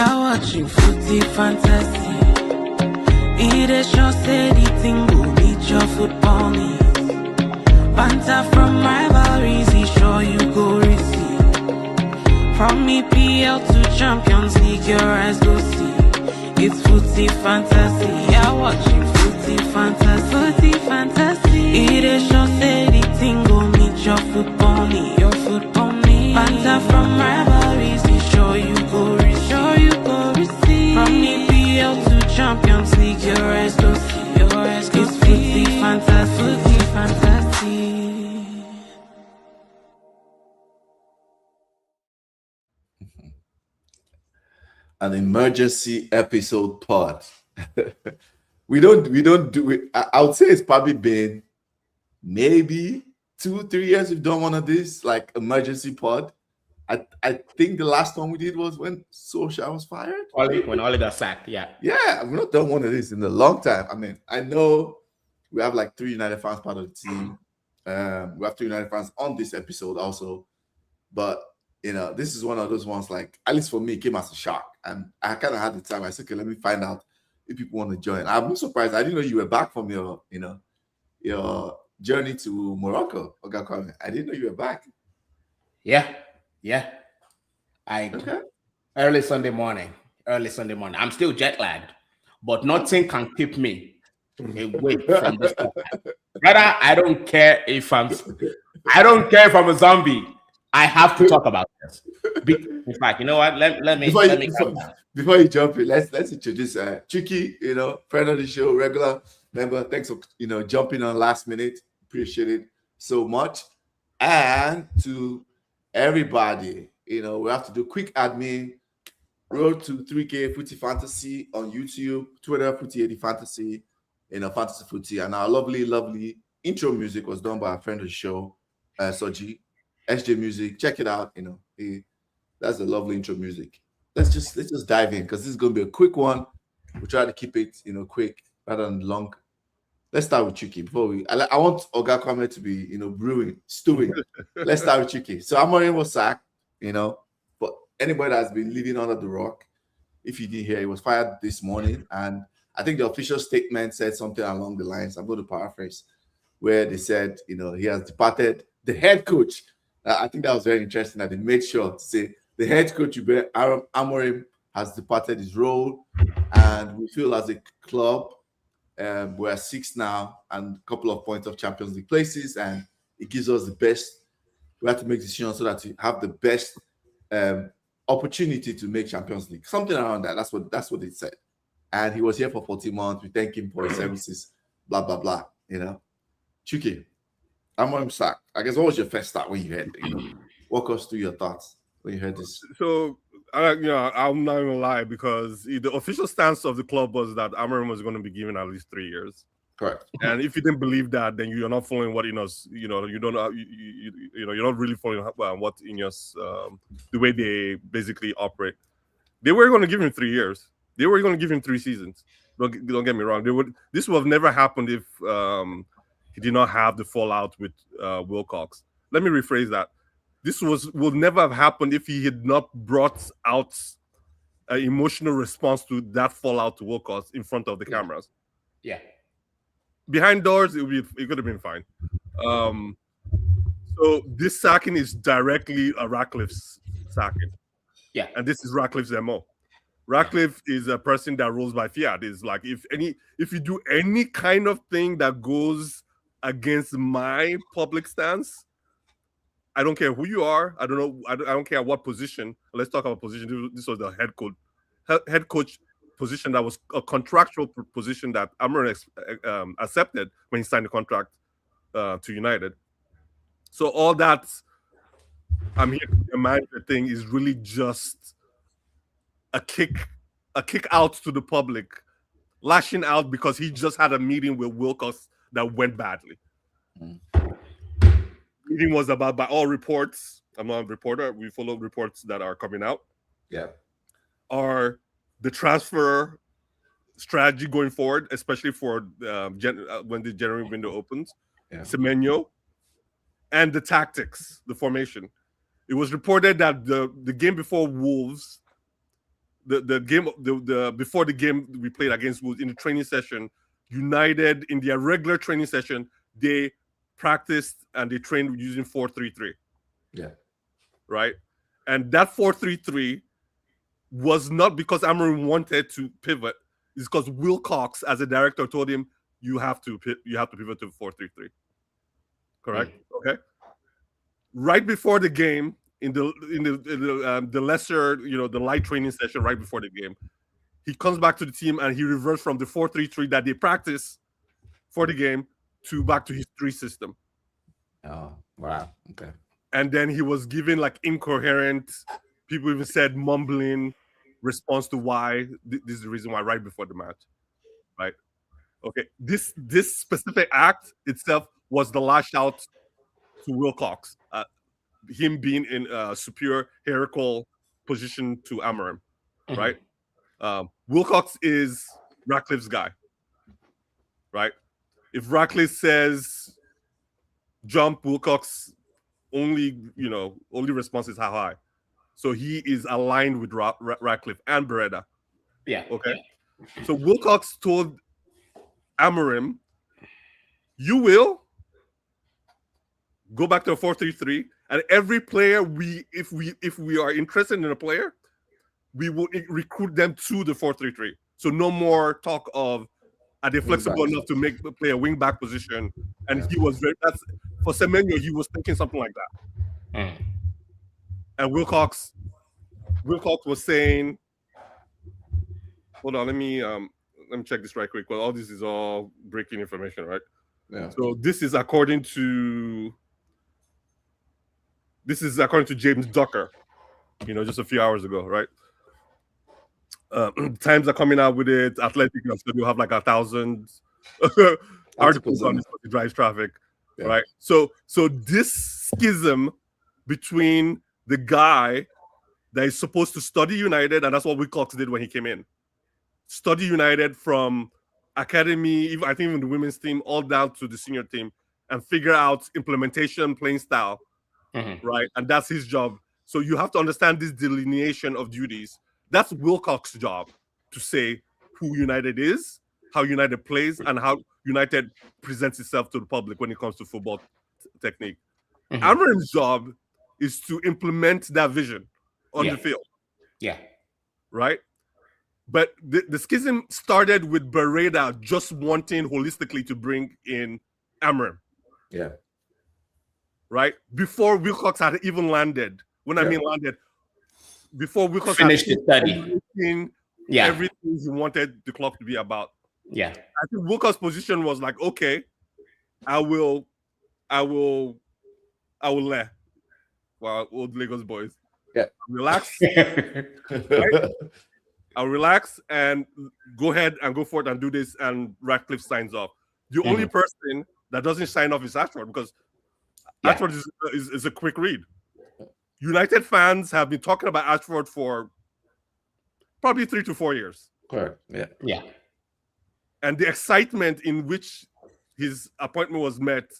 You're watching Footy Fantasy. It is your steady thing will beat your football needs. Banter from rivalries, he sure you go receive. From EPL to Champions League, your eyes go see. It's Footy Fantasy. You're watching Footy Fantasy. Footy Fantasy. It is your steady thing will meet your football needs. Your football needs. Banter from rivalries, he sure you go receive. From EPL to Champions League, your eyes go see. Your eyes go see. Footy Fantasy. Footy Fantasy. An emergency episode pod. we don't do it. I would say it's probably been maybe 2-3 years we've done one of these, like emergency pod. I think the last one we did was when Solskjaer was fired. When Ole got sacked, yeah. Yeah, we've not done one of these in a long time. I mean, I know we have like 3 United fans part of the team. We have 3 United fans on this episode also. But, you know, this is one of those ones, like, at least for me, it came as a shock. And I kind of had the time. I said, okay, let me find out if people want to join. I'm surprised. I didn't know you were back from your journey to Morocco. I didn't know you were back. Yeah. Early Sunday morning. I'm still jet lagged, but nothing can keep me away from this. Brother, I don't care if I'm a zombie. I have to talk about this. In fact, you know what? Let me before you jump in, let's introduce Chiki, friend of the show, regular member. Thanks for jumping on last minute. Appreciate it so much. And to everybody, we have to do quick admin. Road to 3K Footy Fantasy on YouTube, Twitter, Footy80 Fantasy, Fantasy Footy. And our lovely intro music was done by a friend of the show, Soji, SJ Music. Check it out. That's the lovely intro music. Let's just dive in because this is going to be a quick one. We'll try to keep it, quick rather than long. Let's start with Chiki before I want Oga Kwame to be, stewing. Let's start with Chiki. So Amorim was sacked, but anybody that's been living under the rock, if you didn't hear, he was fired this morning. And I think the official statement said something along the lines, I'm going to paraphrase, where they said, he has departed the head coach. I think that was very interesting that they made sure to say the head coach, Amorim, has departed his role. And we feel as a club, we're 6 now and a couple of points of Champions League places. And it gives us the best. We have to make decisions so that we have the best opportunity to make Champions League. Something around that. That's what it said. And he was here for 40 months. We thank him for his services, blah, blah, blah. Chuki, Amorim sacked. I guess what was your first start when you heard walk us through your thoughts when you heard this? So I'm not gonna lie, because the official stance of the club was that Amorim was going to be given at least 3 years. Correct. And if you didn't believe that, then you're not following what INEOS. You don't know. You're not really following what INEOS, the way they basically operate. They were going to give him 3 years. They were going to give him 3 seasons. Don't get me wrong. This would have never happened if he did not have the fallout with Wilcox. Let me rephrase that. This would never have happened if he had not brought out an emotional response to that fallout to Wilcox in front of the cameras. Yeah. Behind doors, it could have been fine. So this sacking is directly a Ratcliffe's sacking. Yeah. And this is Ratcliffe's MO. Ratcliffe is a person that rolls by fiat. Is like, if you do any kind of thing that goes against my public stance, I don't care who you are. I don't know. I don't care what position. Let's talk about position. This was the head coach position that was a contractual position that Amorim accepted when he signed the contract to United. So all that I'm here to remind the thing is really just a kick out to the public, lashing out because he just had a meeting with Wilcox that went badly. Meeting was about, by all reports, I'm not a reporter, we follow reports that are coming out. Yeah. Are the transfer strategy going forward, especially for when the January window opens, Semenyo, and the tactics, the formation. It was reported that the game before Wolves, the game the before the game we played against Wolves in the training session, United in their regular training session, they practiced and they trained using 4-3-3. Yeah. Right? And that 4-3-3 was not because Amorim wanted to pivot. It's because Wilcox, as a director, told him you have to pivot to 4-3-3. Correct? Okay. Right before the game, in the lesser, the light training session right before the game, he comes back to the team and he reverts from the 4-3-3 that they practice for the game to back to his 3 system. Oh, wow. Okay. And then he was given like incoherent, people even said mumbling response to why this is the reason why right before the match. Right? Okay. This specific act itself was the lash out to Wilcox. Him being in a superior hierarchical position to Amorim, right? Wilcox is Ratcliffe's guy, right? If Ratcliffe says jump, Wilcox only response is how high. So he is aligned with Ratcliffe and Beretta. Yeah. Okay. So Wilcox told Amorim, you will go back to a 4-3-3, and every player if we are interested in a player, we will recruit them to the 4-3-3. So no more talk of are they flexible enough to play a wing back position. And he was for Semenyo, he was thinking something like that. And Wilcox was saying, hold on, let me check this right quick. Well, all this is all breaking information, right? Yeah. So this is according to James Ducker, just a few hours ago, right? Times are coming out with it. Athletic, so you have like 1,000 articles on this, it drives traffic, right? So this schism between the guy that is supposed to study United, and that's what Wilcox did when he came in, study United from academy, I think even the women's team, all down to the senior team, and figure out implementation, playing style, right? And that's his job. So you have to understand this delineation of duties. That's Wilcox's job, to say who United is, how United plays, and how United presents itself to the public when it comes to football technique. Amorim's job is to implement that vision on the field. Yeah. Right? But the schism started with Beretta just wanting holistically to bring in Amorim. Yeah. Right? Before Wilcox had even landed. When I mean landed, before Wilcox finished the study. Everything he wanted the club to be about. Yeah. I think Wilcox's position was like, okay, I will let. Well, old Lagos boys. Yeah. Relax. Right? I'll relax and go ahead and go forward and do this, and Ratcliffe signs off. The only person that doesn't sign off is Ashford, because Ashford is a quick read. United fans have been talking about Ashford for probably 3 to 4 years. Correct. Yeah. Yeah. And the excitement in which his appointment was met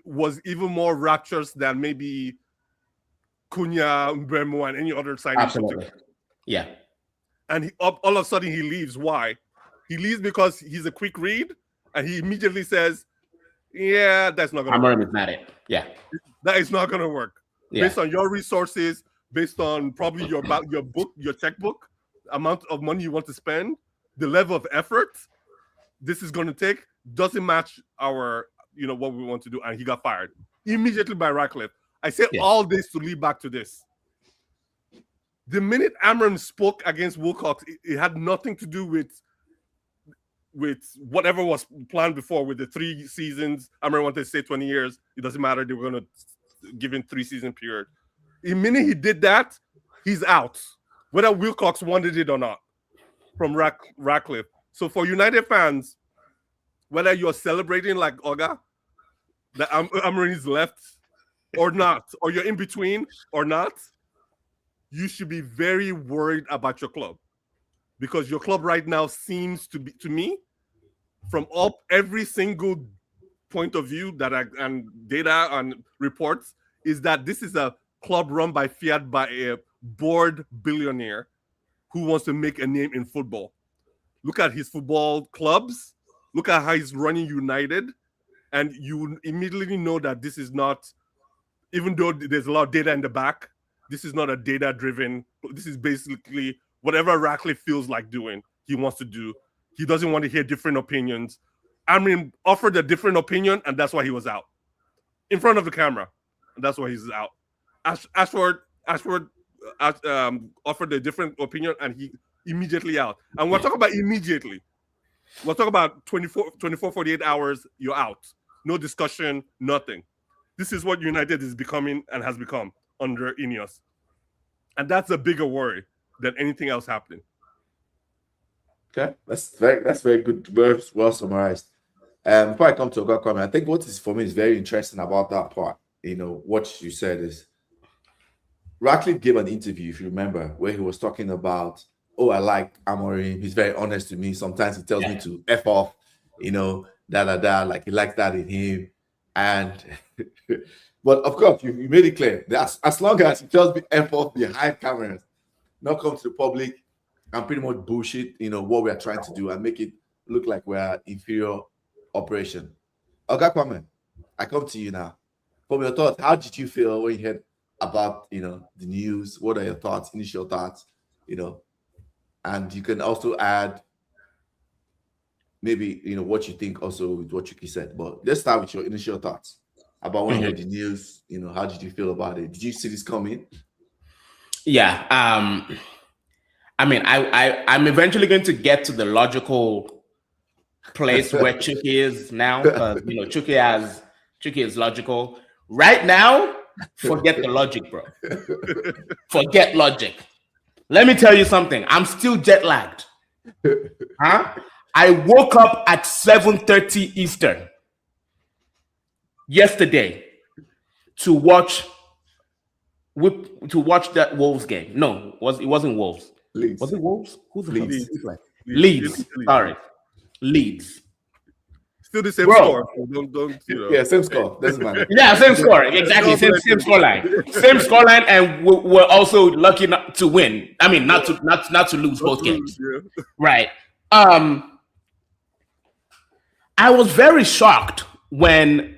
was even more rapturous than maybe Cunha, Mbemo, and any other signing. Absolutely. Yeah. And all of a sudden he leaves. Why? He leaves because he's a quick read, and he immediately says, yeah, that's not going to work. Amorim is not it. Yeah. That is not going to work. Yeah. Based on your resources, based on probably your book, your checkbook, amount of money you want to spend, the level of effort this is going to take doesn't match our, what we want to do. And he got fired immediately by Ratcliffe. I said all this to lead back to this. The minute Amorim spoke against Wilcox, it had nothing to do with whatever was planned before with the 3 seasons. Amorim wanted to say 20 years. It doesn't matter. They were going to give him 3-season period. The minute he did that, he's out, whether Wilcox wanted it or not, from Ratcliffe. So for United fans, whether you're celebrating like Oga, that Amorim's left or not, or you're in between or not, you should be very worried about your club, because your club right now seems to be, to me, from every single point of view and data and reports, is that this is a club run by fiat by a bored billionaire who wants to make a name in football. Look at his football clubs. Look at how he's running United. And you immediately know that this is not, even though there's a lot of data in the back, this is not a data-driven. This is basically whatever Ratcliffe feels like doing, he wants to do. He doesn't want to hear different opinions. Amorim offered a different opinion, and that's why he was out. In front of the camera, and that's why he's out. Ashford offered a different opinion, and he immediately out. And we're talking about immediately. We're talking about 24, 48 hours, you're out. No discussion, nothing. This is what United is becoming and has become under INEOS. And that's a bigger worry than anything else happening. Okay, that's very good, very well summarized. Before I come to Ogakwame, I think what is for me is very interesting about that part. What you said is Ratcliffe gave an interview, if you remember, where he was talking about, oh, I like Amorim. He's very honest to me. Sometimes he tells me to F off, like he likes that in him. And but of course, you made it clear that as long as he tells me F off behind cameras, not come to the public and pretty much bullshit, what we are trying to do and make it look like we're inferior operation. Ogakwame, I come to you now. From your thoughts, how did you feel when you heard about the news? What are your thoughts, initial thoughts? And you can also add maybe what you think also with what Chuki said. But let's start with your initial thoughts about when you heard the news. How did you feel about it? Did you see this coming? Yeah. I mean, I'm eventually going to get to the logical place where Chuki is now, because Chuki is logical. Right now, forget the logic, bro. Forget logic. Let me tell you something. I'm still jet lagged. I woke up at 7:30 Eastern yesterday to watch that Wolves game. No, it wasn't Wolves. Leeds. Was it Wolves? Who's the Leeds? Leeds. Sorry, Leeds. Still the same score. Don't Yeah, same score. Doesn't matter. Yeah, same score. Exactly. Same scoreline. Same scoreline, and we're also lucky not to win. I mean, not to lose both games. Yeah. Right. I was very shocked when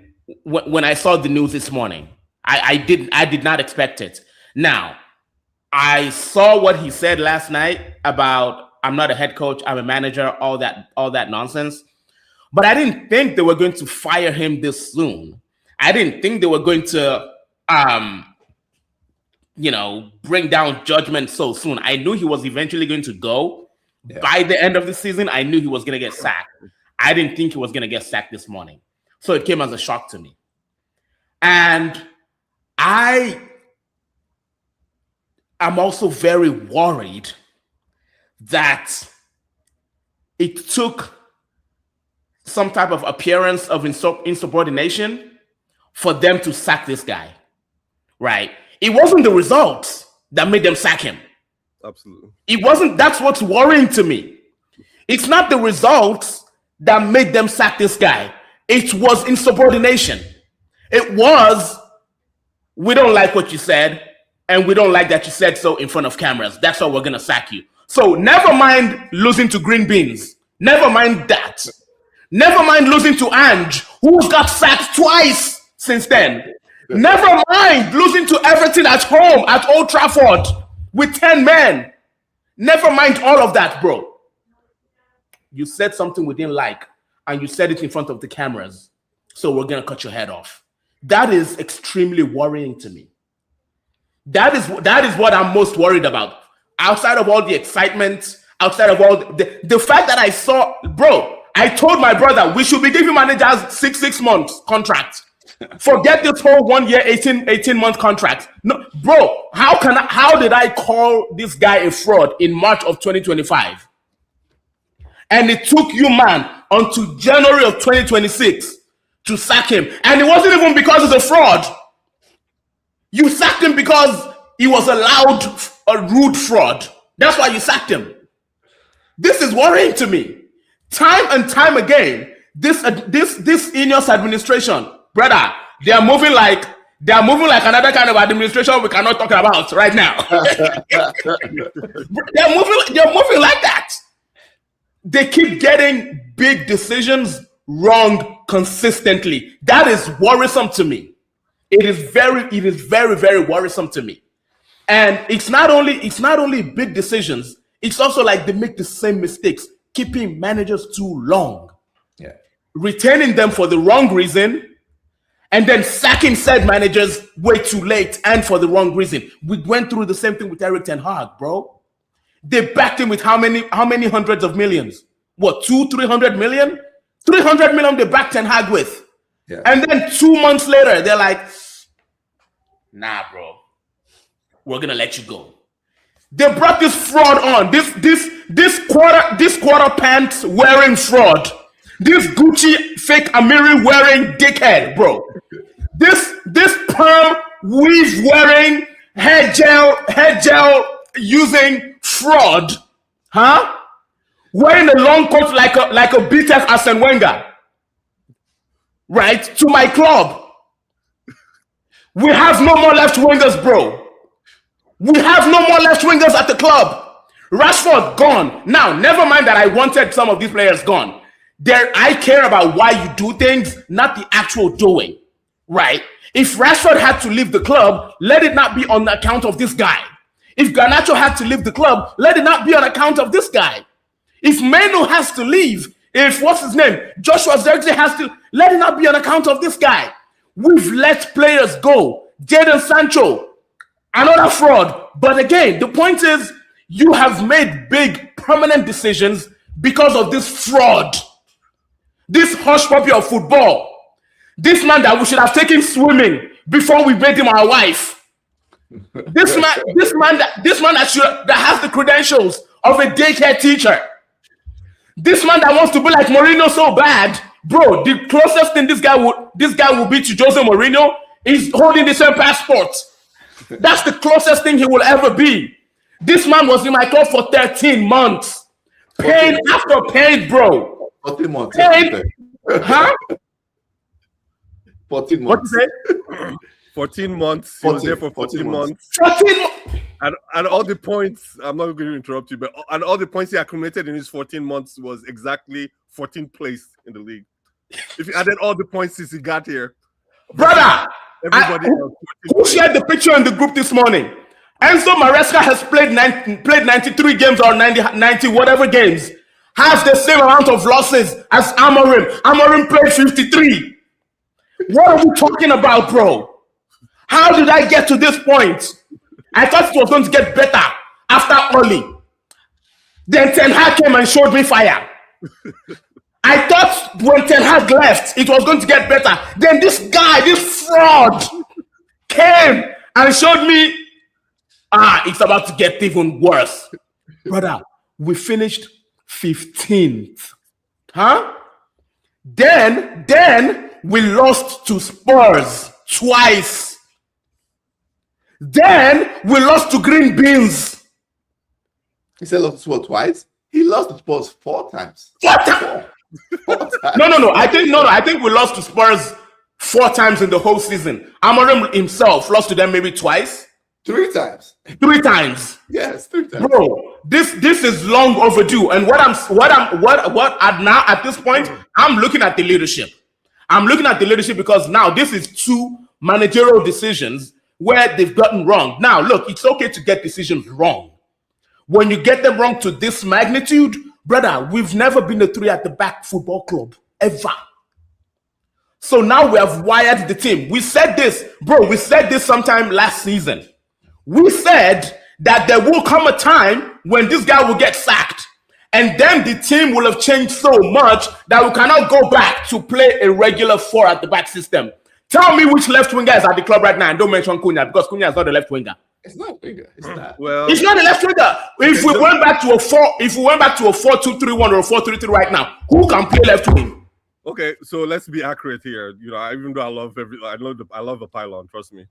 I saw the news this morning. I did not expect it. Now, I saw what he said last night about I'm not a head coach, I'm a manager, all that nonsense. But I didn't think they were going to fire him this soon. I didn't think they were going to bring down judgment so soon. I knew he was eventually going to go. Yeah. By the end of the season, I knew he was going to get sacked. I didn't think he was going to get sacked this morning. So it came as a shock to me. And I'm also very worried that it took some type of appearance of insubordination for them to sack this guy, right? It wasn't the results that made them sack him. Absolutely. It wasn't. That's what's worrying to me. It's not the results that made them sack this guy. It was insubordination. It was, we don't like what you said, and we don't like that you said so in front of cameras. That's why we're going to sack you. So never mind losing to Green Beans. Never mind that. Never mind losing to Ange, who's got sacked twice since then. Never mind losing to Everton at home at Old Trafford with 10 men. Never mind all of that, bro. You said something we didn't like, and you said it in front of the cameras. So we're going to cut your head off. That is extremely worrying to me. That is what I'm most worried about. Outside of all the excitement, outside of all the fact that I saw, bro, I told my brother we should be giving managers six months contract. Forget this whole 1 year, 18-month contract. No, bro, how did I call this guy a fraud in March of 2025? And it took you, man, until January of 2026 to sack him. And it wasn't even because he's a fraud. You sacked him because he was allowed a rude fraud. That's why you sacked him. This is worrying to me. Time and time again, this INEOS administration, brother, they are moving like They are moving like another kind of administration we cannot talk about right now. They're moving like that. They keep getting big decisions wrong consistently. That is worrisome to me. It is very, very worrisome to me. And it's not only big decisions, it's also like they make the same mistakes, keeping managers too long. Yeah. Retaining them for the wrong reason, and then sacking said managers way too late and for the wrong reason. We went through the same thing with Eric Ten Hag, bro. They backed him with how many hundreds of millions? What, 200-300 million? 300 million they backed Ten Hag with. Yeah. And then 2 months later, they're like, nah, bro, we're gonna let you go. They brought this fraud on. This quarter pants wearing fraud. This Gucci fake Amiri wearing dickhead, bro. This perm weave wearing head gel using fraud, huh? Wearing a long coat like a BTEC Arsene Wenger, right? To my club. We have no more left wingers, bro. We have no more left wingers at the club. Rashford gone. Now, never mind that I wanted some of these players gone. I care about why you do things, not the actual doing, right? If Rashford had to leave the club, let it not be on account of this guy. If Garnacho had to leave the club, let it not be on account of this guy. If Meno has to leave, if what's his name, Joshua Zirkzee has to, let it not be on account of this guy. We've let players go. Jadon Sancho, another fraud. But again, the point is, you have made big permanent decisions because of this fraud. This hush puppy of football. This man that we should have taken swimming before we made him our wife. This man that has the credentials of a daycare teacher. This man that wants to be like Mourinho so bad, bro. The closest thing this guy will be to Jose Mourinho is holding the same passport. That's the closest thing he will ever be. This man was in my club for 13 months. Pain after pain, bro. 14 months. Pain. Huh? 14 What months. you say? 14 months. He was there for 14 months. 14 months. And all the points, I'm not going to interrupt you, but and all the points he accumulated in his 14 months was exactly 14th place in the league. If you added all the points since he got here, Brother, everybody else, who shared the picture in the group this morning? Enzo Maresca has played 93 games or 90 whatever games. Has the same amount of losses as Amorim. Amorim played 53. What are we talking about, bro? How did I get to this point? I thought it was going to get better after Oli. Then Ten Hag came and showed me fire. I thought when Ten Hag left, it was going to get better. Then this guy, this fraud, came and showed me, it's about to get even worse. Brother, we finished 15th. Huh? Then we lost to Spurs twice. Then we lost to Green Beans. He said lost to Spurs twice. He lost to Spurs 4 times. 4 times. 4 times. No. I think we lost to Spurs 4 times in the whole season. Amorim himself lost to them maybe twice. 3 times. 3 times. Yes, 3 times. Bro, this is long overdue. And now at this point, I'm looking at the leadership. I'm looking at the leadership because now this is 2 managerial decisions where they've gotten wrong. Now, look, it's okay to get decisions wrong. When you get them wrong to this magnitude, brother, we've never been a 3 at the back football club, ever. So now we have wired the team. We said this, bro, we said this sometime last season. We said that there will come a time when this guy will get sacked. And then the team will have changed so much that we cannot go back to play a regular 4 at the back system. Tell me which left winger is at the club right now, and don't mention Cunha because Cunha is not a left winger. It's not a winger. It's not. well, He's not a left winger. If we went back to a 4-2-3-1 or a 4-3-3 right now, who can play left wing? okay, so let's be accurate here. You know, even though I love the pylon, trust me.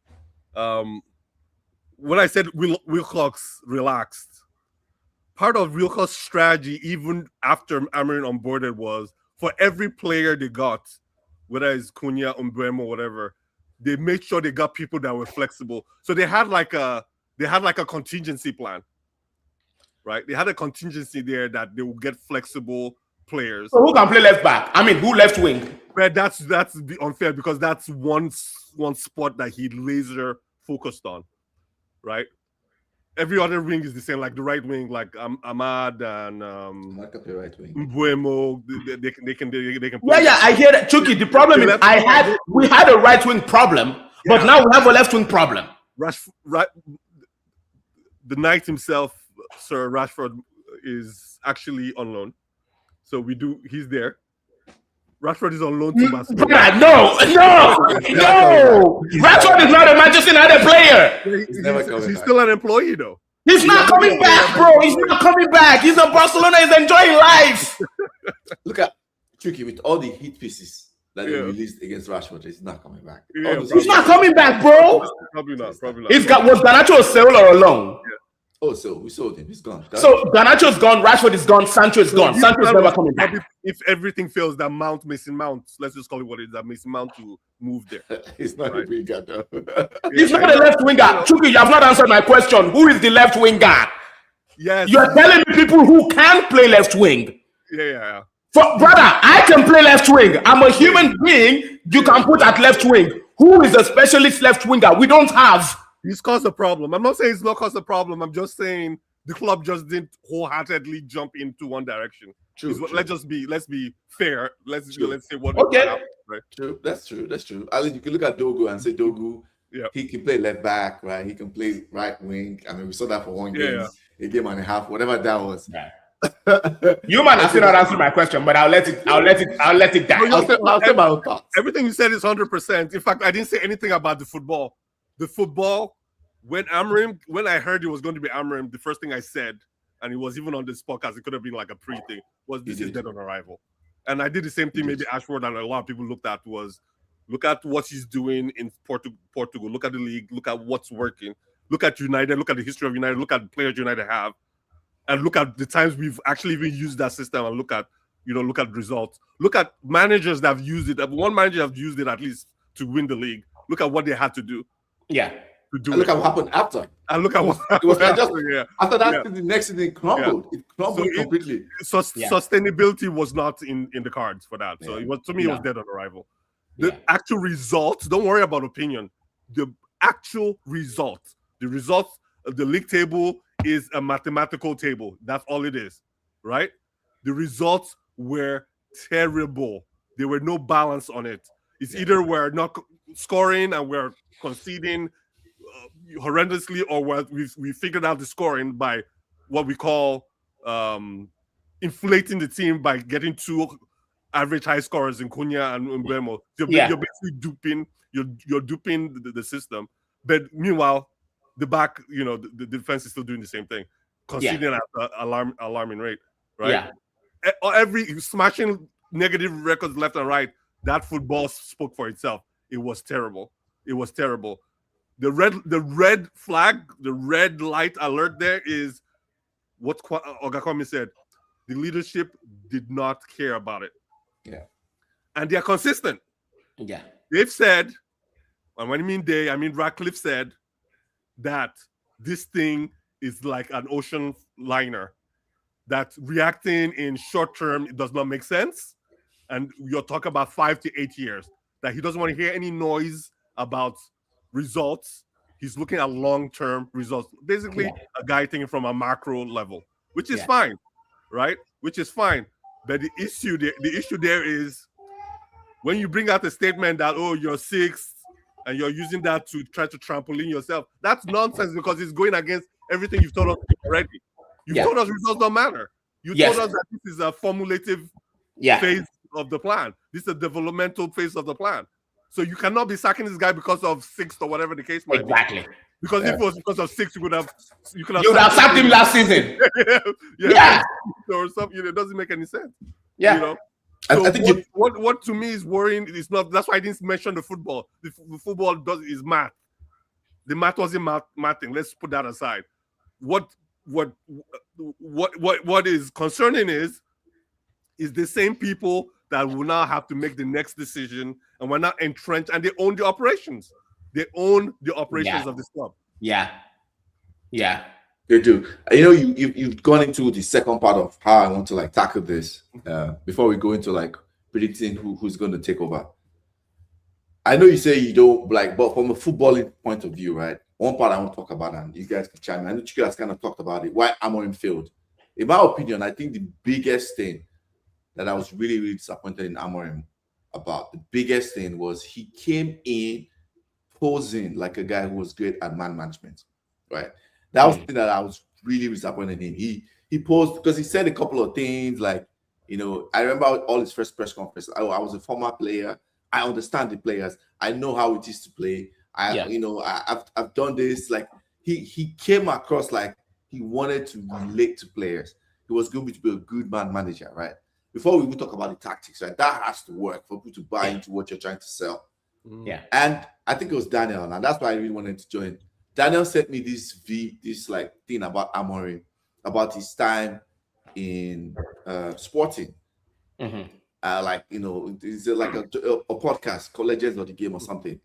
When I said Wilcox relaxed, part of Wilcox's strategy, even after Amorim onboarded, was for every player they got, whether it's Cunha, Mbeumo, whatever, they made sure they got people that were flexible. So they had like a contingency plan, right? They had a contingency there that they will get flexible players. So who can play left back? I mean, who left wing? But that's unfair because that's one spot that he laser focused on, right? Every other wing is the same, like the right wing, like Ahmad and I can play right wing. Mbuemo. They can play. Yeah, I hear that. Chucky, the problem is we had a right wing problem, but now we have a left wing problem. The knight himself, Sir Rashford, is actually on loan, so he's there. Rashford is on loan to Barcelona. No. Rashford is not a Manchester United player. He's still an employee, though. He's not coming back, bro. He's not coming back. He's in Barcelona. He's enjoying life. Look at Tricky with all the hit pieces that they released against Rashford. He's not coming back. Yeah, he's not coming back, bro. Probably not. Was Garnacho a sale or a loan? Yeah. Oh, so we sold him. He's gone. So Garnacho's gone. Rashford is gone. Sancho is gone. Sancho's never coming back. If everything fails, that Mason Mount, let's just call it what it is, that Mason Mount to move there. He's not a winger, though. He's not a left winger. Chucky, you have not answered my question. Who is the left winger? Yes. You're telling me people who can play left wing. Yeah. Brother, I can play left wing. I'm a human being. You can put at left wing. Who is a specialist left winger? We don't have. He's caused a problem. I'm not saying he's not caused a problem. I'm just saying the club just didn't wholeheartedly jump into one direction. True. Let's be fair. Let's say what. Okay. Right. True. That's true. At least you can look at Dogu and say Dogu. Yeah. He can play left back, right? He can play right wing. I mean, we saw that for one game, a game and a half, whatever that was. Yeah. You might have still not answered my question, but I'll let it die. I'll say my own thoughts. Everything you said is 100%. In fact, I didn't say anything about the football. The football, when I heard it was going to be Amorim, the first thing I said, and it was even on this podcast, it could have been like a pre-thing, was this is dead on arrival. And I did the same thing maybe Ashford and a lot of people looked at was, look at what he's doing in Portugal, look at the league, look at what's working, look at United, look at the history of United, look at the players United have, and look at the times we've actually even used that system and look at results. Look at managers that have used it. One manager have used it at least to win the league. Look at what they had to do. Yeah. Look at what happened after. And look at what happened. It was after that, the next thing it crumbled. Yeah. It crumbled completely. Sustainability was not in the cards for that. So it was, to me, it was dead on arrival. The actual results, don't worry about opinion. The actual results, the results of the league table is a mathematical table. That's all it is, right? The results were terrible. There were no balance on it. It's either we're not scoring and we're conceding horrendously, or we figured out the scoring by what we call inflating the team by getting two average high scorers in Cunha and Mbemo. You're basically duping. You're duping the system. But meanwhile, the back, the defense is still doing the same thing, conceding at an alarming rate, right? Yeah. Every smashing negative records left and right. That football spoke for itself. It was terrible. The red flag, the red light alert there is what Ogakomi said. The leadership did not care about it. Yeah. And they're consistent. Yeah. They've said, and when I mean they, I mean Ratcliffe said that this thing is like an ocean liner, that reacting in short term, it does not make sense. And you're talking about 5 to 8 years, that he doesn't want to hear any noise about results. He's looking at long-term results. Basically, a guy thinking from a macro level, which is fine, right? Which is fine. But the issue there is when you bring out a statement that, oh, you're sixth, and you're using that to try to trampoline yourself, that's nonsense because it's going against everything you've told us already. You've told us results don't matter. You told us that this is a formulative phase of the plan. This is a developmental phase of the plan. So you cannot be sacking this guy because of sixth or whatever the case might be. Exactly. Because if it was because of sixth, you would have sacked him last season. Or something. It doesn't make any sense. Yeah. So I think what to me is worrying is not. That's why I didn't mention the football. The football is math. The math wasn't mathing. Let's put that aside. What is concerning is the same people that will now have to make the next decision, and we're not entrenched, and they own the operations. They own the operations of this club. Yeah. They do. You know, you've gone into the second part of how I want to like tackle this. Before we go into like predicting who's going to take over. I know you say you don't like, but from a footballing point of view, right? One part I want to talk about, and you guys can chime in. I know you guys kind of talked about it. Why Amorim failed? In my opinion, I think the biggest thing that I was really, really disappointed in Amorim about, the biggest thing was he came in posing like a guy who was great at man management, right? That was the thing that I was really disappointed in. He posed because he said a couple of things like, you know, I remember all his first press conference. I was a former player. I understand the players. I know how it is to play. I've done this. Like he came across like he wanted to relate to players. He was going to be a good man manager, right? Before we even talk about the tactics, right? That has to work for people to buy into what you're trying to sell. Yeah. And I think it was Daniel, and that's why I really wanted to join. Daniel sent me this like thing about Amorim, about his time in Sporting. Like, you know, it's like a podcast called Legends of the Game or something.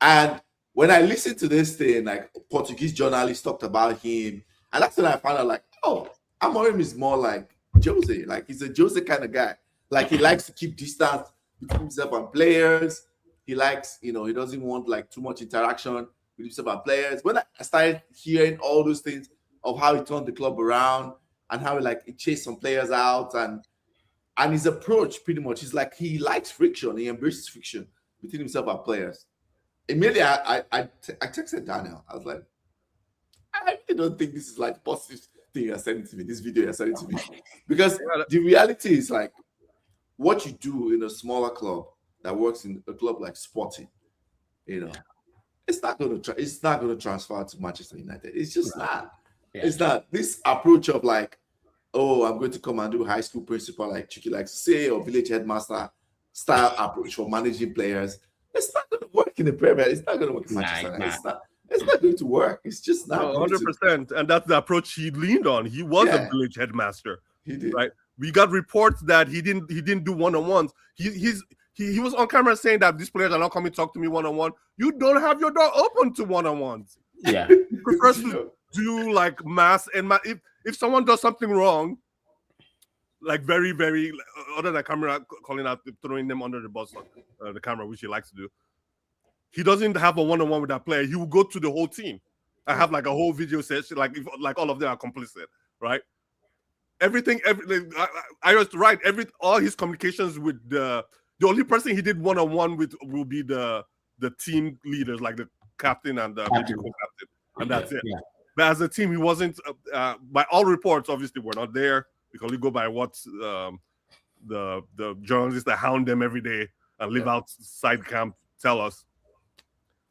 And when I listened to this thing, like Portuguese journalists talked about him, and that's when I found out, like, oh, Amorim is more like Jose. Like, he's a Jose kind of guy. Like, he likes to keep distance between himself and players. He likes, you know, he doesn't want like too much interaction with himself and players. When I started hearing all those things of how he turned the club around and how he chased some players out, and his approach pretty much is like he likes friction. He embraces friction between himself and players. Immediately, I texted Daniel. I was like, I really don't think this is like positive thing you're sending to me. This video you're sending to me, because the reality is like what you do in a smaller club that works in a club like Sporting, you know, it's not going to transfer to Manchester United. It's just not. Yeah. It's not this approach of like, oh, I'm going to come and do high school principal like Chiki likes to say, or village headmaster style approach for managing players. It's not going to work in the Premier. It's not going to work in Manchester United. It's not going to work. It's just not. 100%. And that's the approach he leaned on. He was a village headmaster. He did. Right. We got reports that he didn't do one-on-ones. He was on camera saying that these players are not coming to talk to me one-on-one. You don't have your door open to one-on-ones. Yeah. He prefers to do like mass and if someone does something wrong, like very, very other than camera calling out, throwing them under the bus, the camera, which he likes to do. He doesn't have a one-on-one with that player. He will go to the whole team. I have like a whole video session, like all of them are complicit, right? Everything. I was right. All his communications with the only person he did one-on-one with will be the team leaders, like the captain and the co-captain, and that's it. Yeah. But as a team, he wasn't. By all reports, obviously, we're not there. We can only go by what the journalists that hound them every day and live outside camp tell us.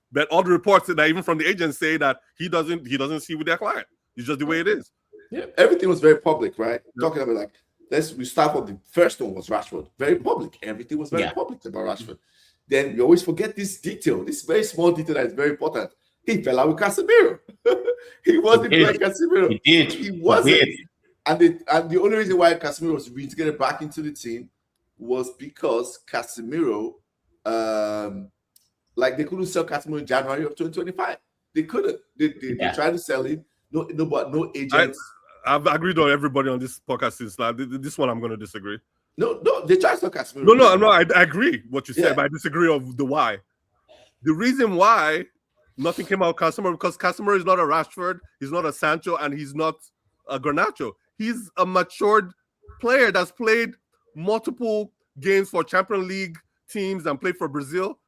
But all the reports that even from the agents say that he doesn't see with their client. It's just the way it is. Yeah, everything was very public, right? Yeah. Talking about like we start from the first one was Rashford, very public. Everything was very public about Rashford. Then we always forget this detail, this very small detail that is very important. He fell out with Casemiro. He wasn't playing Casemiro. He wasn't. And the only reason why Casemiro was reintegrated back into the team was because Casemiro, they couldn't sell Casemiro in January of 2025. They couldn't. They tried to sell him. No agents. I've agreed on everybody on this podcast is like this one I'm going to disagree. No, they tried to sell Casemiro. No, I agree what you said, but I disagree of the why. The reason why nothing came out of Casemiro because Casemiro is not a Rashford, he's not a Sancho, and he's not a Garnacho. He's a matured player that's played multiple games for Champions League teams and played for Brazil.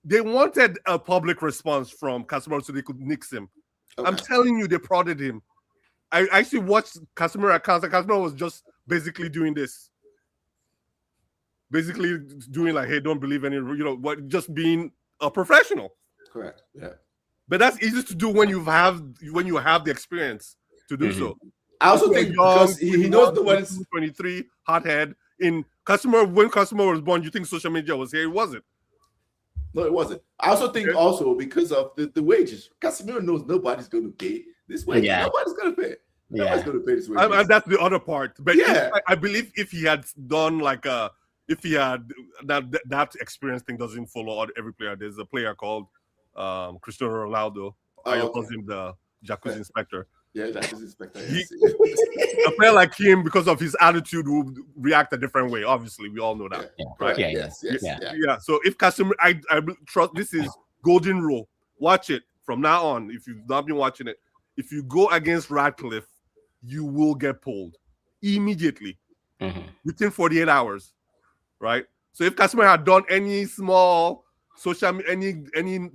They wanted a public response from Casemiro so they could nix him. Okay. I'm telling you, they prodded him. I actually watched Casemiro accounts, and Casemiro was just basically doing this. Basically doing like, hey, don't believe any, just being a professional. Correct. Yeah. But that's easy to do when you have the experience to do so. I also think because he knows nobody's 23 hothead in Casemiro. When Casemiro was born, you think social media was here? It wasn't. No, it wasn't. I also think also because of the wages. Casemiro knows nobody's going to pay this wages. Yeah. Nobody's going to pay. Nobody's going to pay this wages. And that's the other part. But I believe if he had done if if he had that experience thing doesn't follow every player. There's a player called Cristiano Ronaldo. I calls him the Jacuzzi inspector. Yeah, Jacuzzi inspector. Yes. A player like him, because of his attitude, will react a different way. Obviously, we all know that, right? Yes. So if Casemiro, I trust, this is golden rule. Watch it from now on. If you've not been watching it, if you go against Radcliffe, you will get pulled immediately within 48 hours, right? So if Casemiro had done any small social, any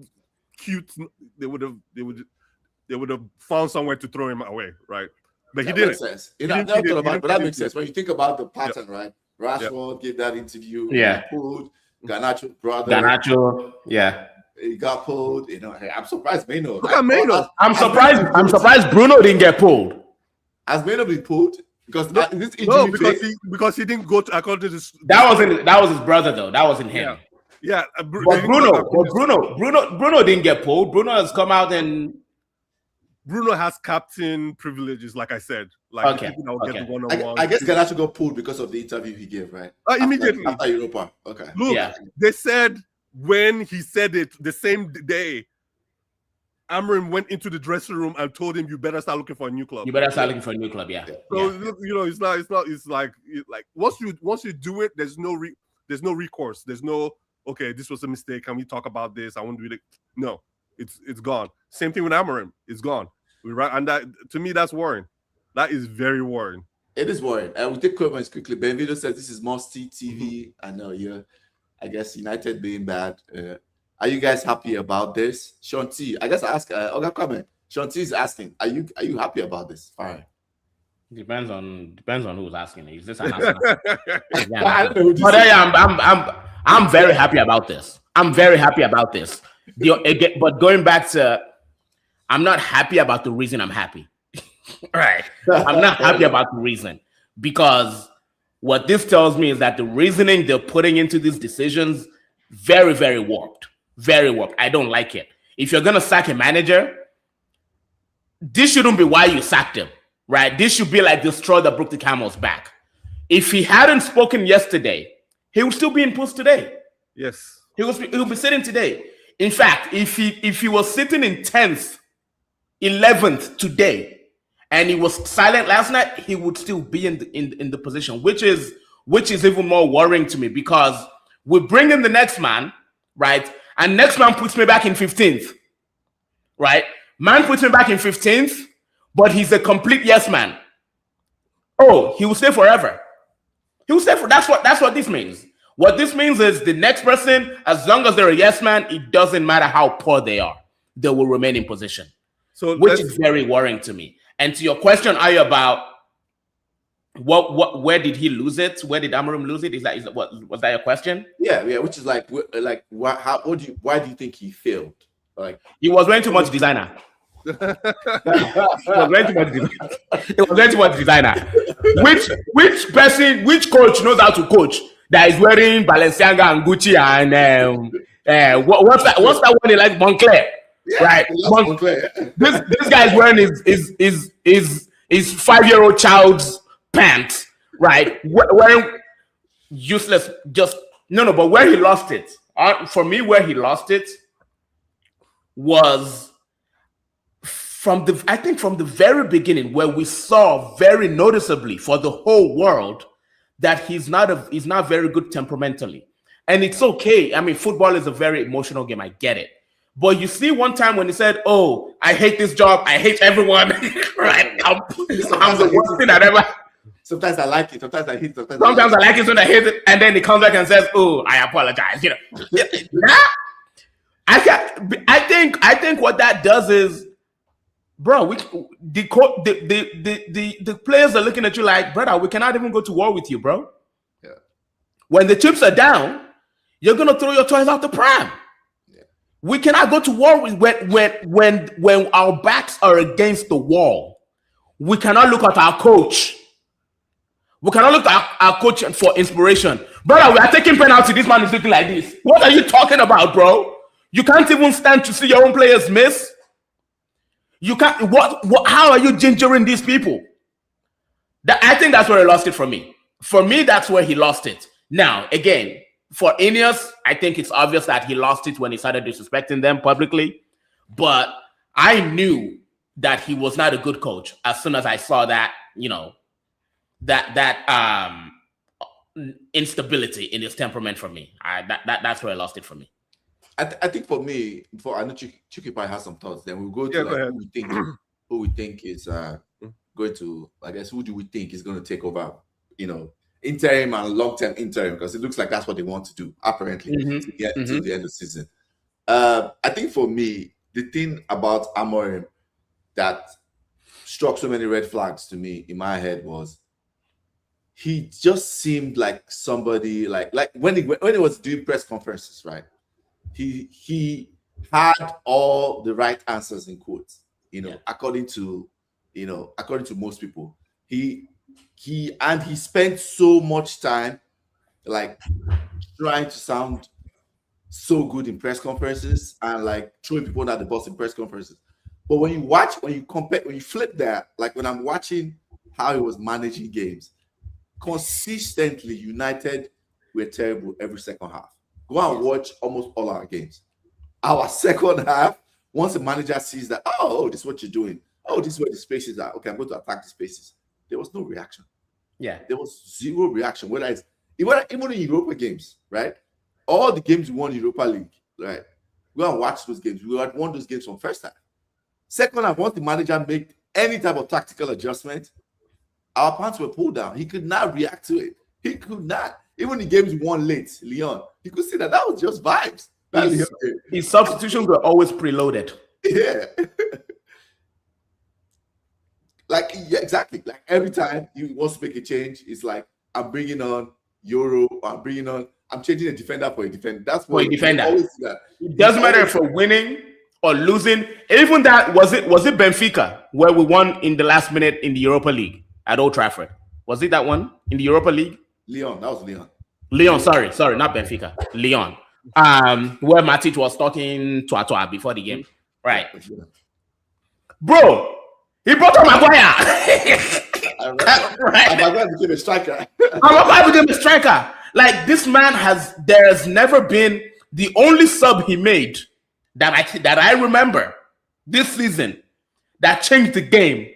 cute, they would have found somewhere to throw him away, right? But he didn't. That makes sense. When you think about the pattern, right? Rashford gave that interview. Yeah. Pulled. Garnacho brother. Garnacho. Yeah. He got pulled. You know, I'm surprised Maino. Look at Maino. I'm surprised Bruno didn't get pulled. Has Maino been pulled? Because this injury. No, because he didn't go to, according to this. That was his brother though. That wasn't him. Yeah. But Bruno didn't get pulled. Bruno has come out and Bruno has captain privileges, like I said. Like okay. Get the one-on-one. I guess Garnacho got pulled because of the interview he gave, right? Immediately after Europa. Okay. Look, they said when he said it the same day, Amorim went into the dressing room and told him, "You better start looking for a new club." Yeah. So it's like once you do it, there's no recourse. There's no this was a mistake. Can we talk about this? I won't do it. No, it's gone. Same thing with Amorim. It's gone. And that, to me, that's worrying. That is very worrying. It is worrying. And we'll take comments quickly. Benvedo says this is must-see TV. I know, I guess United being bad. Are you guys happy about this? Sean T, I guess I ask Oga comment. Sean T is asking, are you happy about this? Fine. Depends on who's asking. Is this an answer? I'm very happy about this. I'm very happy about this. But going back to, I'm not happy about the reason I'm happy. Right. I'm not happy about the reason, because what this tells me is that the reasoning they're putting into these decisions, very, very warped. Very warped. I don't like it. If you're going to sack a manager, this shouldn't be why you sacked him, right? This should be like the straw that broke the camel's back. If he hadn't spoken yesterday, he would still be in post today. Yes. He'll be sitting today. In fact, if he was sitting in 10th, 11th today, and he was silent last night, he would still be in the position, which is even more worrying to me, because we bring in the next man, right? And next man puts me back in 15th, right? Man puts me back in 15th, but he's a complete yes man. Oh, he will stay forever. He will stay for that's what this means. What this means is the next person, as long as they're a yes man, it doesn't matter how poor they are, they will remain in position. So which is very worrying to me. And to your question, are you about where did he lose it? Where did Amorim lose it? Was that your question? Yeah. Which is why do you think he failed? Like, he was wearing too much designer. He was wearing too much designer. Which coach knows how to coach that is wearing Balenciaga and Gucci and what's that one like Moncler? Yeah, right. This guy's wearing his 5-year-old child's pants, right? Wearing useless, but where he lost it, for me, where he lost it was from the very beginning, where we saw very noticeably for the whole world that he's not very good temperamentally. And it's okay. I mean, football is a very emotional game. I get it. But you see, one time when he said, "Oh, I hate this job. I hate everyone." Right? I'm the worst thing I've ever. Sometimes I like it. Sometimes I hate it. Sometimes I like it. Sometimes I hate it. And then he comes back and says, "Oh, I apologize." I think what that does is, bro, the players are looking at you like, brother, we cannot even go to war with you, bro. Yeah. When the chips are down, you're gonna throw your toys out the pram. We cannot go to war with when our backs are against the wall. We cannot look at our coach. We cannot look at our coach for inspiration. Brother, we are taking penalty. This man is looking like this. What are you talking about, bro? You can't even stand to see your own players miss. You can't. How are you gingering these people? I think that's where he lost it for me. For me, that's where he lost it. Now, again, for INEOS, I think it's obvious that he lost it when he started disrespecting them publicly. But I knew that he was not a good coach as soon as I saw that, that instability in his temperament for me. That's where I lost it for me. I think for me, I know Chucky probably has some thoughts. Then we'll go to who we think is going to, I guess, who do we think is going to take over, interim and long-term interim, because it looks like that's what they want to do, apparently, to get to the end of the season. I think for me, the thing about Amorim that struck so many red flags to me in my head was he just seemed like somebody like when he was doing press conferences, right? He had all the right answers in quotes, according to most people. He spent so much time like trying to sound so good in press conferences and like throwing people under the bus in press conferences. But when you flip that, like when I'm watching how he was managing games, consistently United were terrible every second half. Go and watch almost all our games. Our second half, once the manager sees that, this is what you're doing. Oh, this is where the spaces are. Okay, I'm going to attack the spaces. There was no reaction. Yeah. There was zero reaction. Whether it's even in Europa games, right? All the games we won in Europa League, right? Go and watch those games. We had won those games from first half. Second half, once the manager made any type of tactical adjustment, our pants were pulled down. He could not react to it. He could not. Even the games we won late, Lyon, you could see that was just vibes. His substitutions were always preloaded. Yeah. Exactly. Like every time he wants to make a change, it's like, I'm bringing on Euro, I'm changing a defender for a defender. That's what a defender. Always do that. It doesn't matter if we're winning or losing. Even that, was it Benfica where we won in the last minute in the Europa League at Old Trafford? Was it that one in the Europa League? Lyon, that was Lyon. Lyon, sorry, not Benfica. Lyon. Where Matic was talking to before the game. Right. Bro, he brought on Maguire. Right. Maguire became a striker. Maguire became a striker. Like, this man there has never been, the only sub he made that I remember this season that changed the game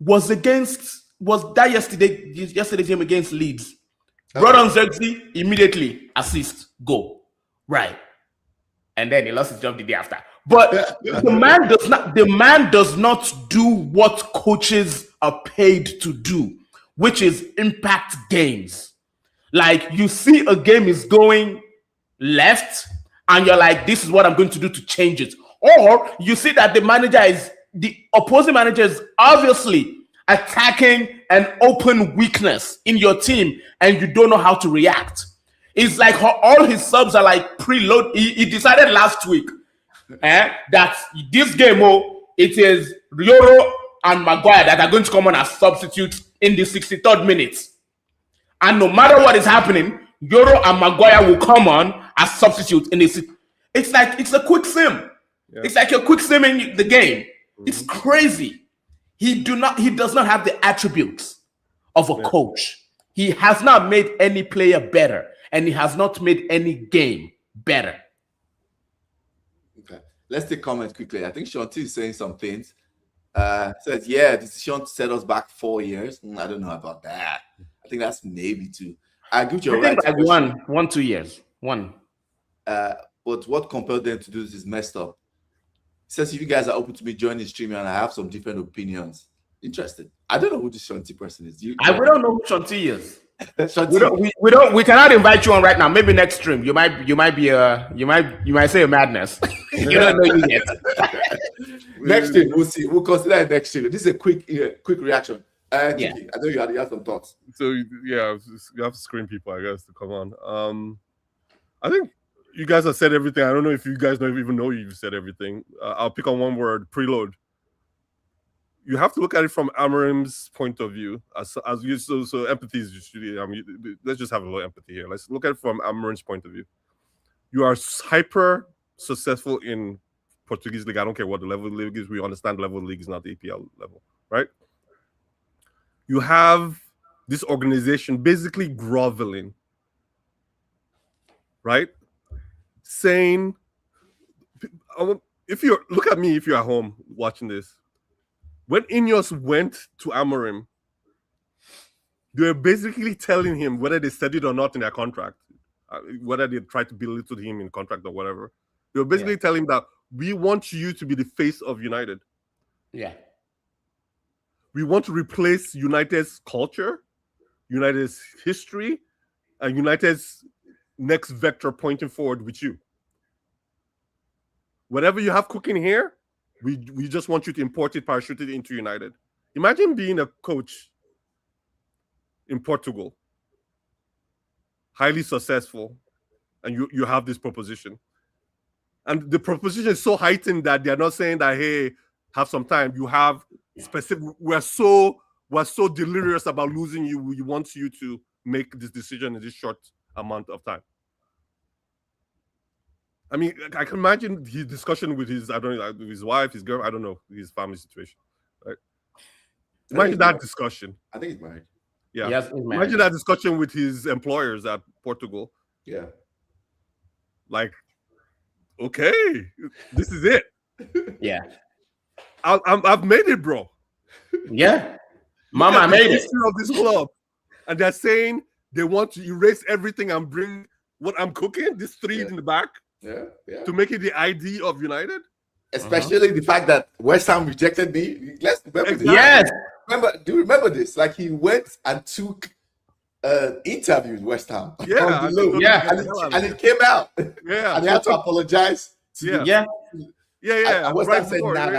was that yesterday's game against Leeds. Brought on Xerxes, immediately assist, goal. Right. And then he lost his job the day after. But the man does not do what coaches are paid to do, which is impact games. Like, you see a game is going left and you're like, this is what I'm going to do to change it. Or you see that the opposing manager is obviously attacking an open weakness in your team and you don't know how to react. It's like all his subs are like preload. He decided last week that this game, it is Euro and Maguire that are going to come on as substitutes in the 63rd minute. And no matter what is happening, Euro and Maguire will come on as substitutes in this. It's like it's a quick sim. Yeah. It's like a quick sim in the game. It's crazy. He does not have the attributes of a coach. He has not made any player better, and he has not made any game better. Okay, let's take comments quickly. I think Shanti is saying some things. Says, yeah, decision to set us back 4 years. I don't know about that. I think that's maybe 2. I give you right. Like 2 years. One. But what compelled them to do this is messed up. He says, if you guys are open to me joining the stream and I have some different opinions, interested. I don't know who this Shanti person is. We don't know who Shanti is. We cannot invite you on right now. Maybe next stream. You might say a madness. You don't know you yet. Next stream, we'll see. We'll consider it next stream. This is a quick reaction. Kiki, I know you had some thoughts. So yeah, you have to screen people, I guess, to come on. I think you guys have said everything. I don't know if you guys don't even know you've said everything. I'll pick on one word: preload. You have to look at it from Amorim's point of view. So empathy is usually. Let's just have a little empathy here. Let's look at it from Amorim's point of view. You are hyper successful in Portuguese league. I don't care what the level of the league is. We understand the level of the league is not the EPL level, right? You have this organization basically groveling right? Saying, if you're look at me, if you're at home watching this, when INEOS went to Amorim, they were basically telling him whether they said it or not in their contract, whether they tried to belittle him in contract or whatever. They were basically telling him that we want you to be the face of United. Yeah. We want to replace United's culture, United's history, and United's next vector pointing forward with you. Whatever you have cooking here, we just want you to import it, parachute it into United. Imagine being a coach in Portugal, highly successful, and you have this proposition. And the proposition is so heightened that they're not saying that, hey, have some time. You have specific, we're so delirious about losing you. We want you to make this decision in this short amount of time. I mean, I can imagine his discussion with his, I don't know, with his wife, his girl, I don't know, his family situation. Right? Imagine that discussion. I think he's married. Yeah. Yes, imagine that discussion with his employers at Portugal. Yeah. Like, okay, this is it. Yeah. I've made it, bro. Yeah. Mama, I made it. History of this club, and they're saying they want to erase everything and bring what I'm cooking, this three in the back, to make it the ID of United. Especially the fact that West Ham rejected me. Let's remember this. Yes. Do you remember this? Like, he went and took interview with West Ham. Yeah, on the low. Yeah. And it came out. Yeah. And he had to apologize. Yeah. And West Ham said, no, we're not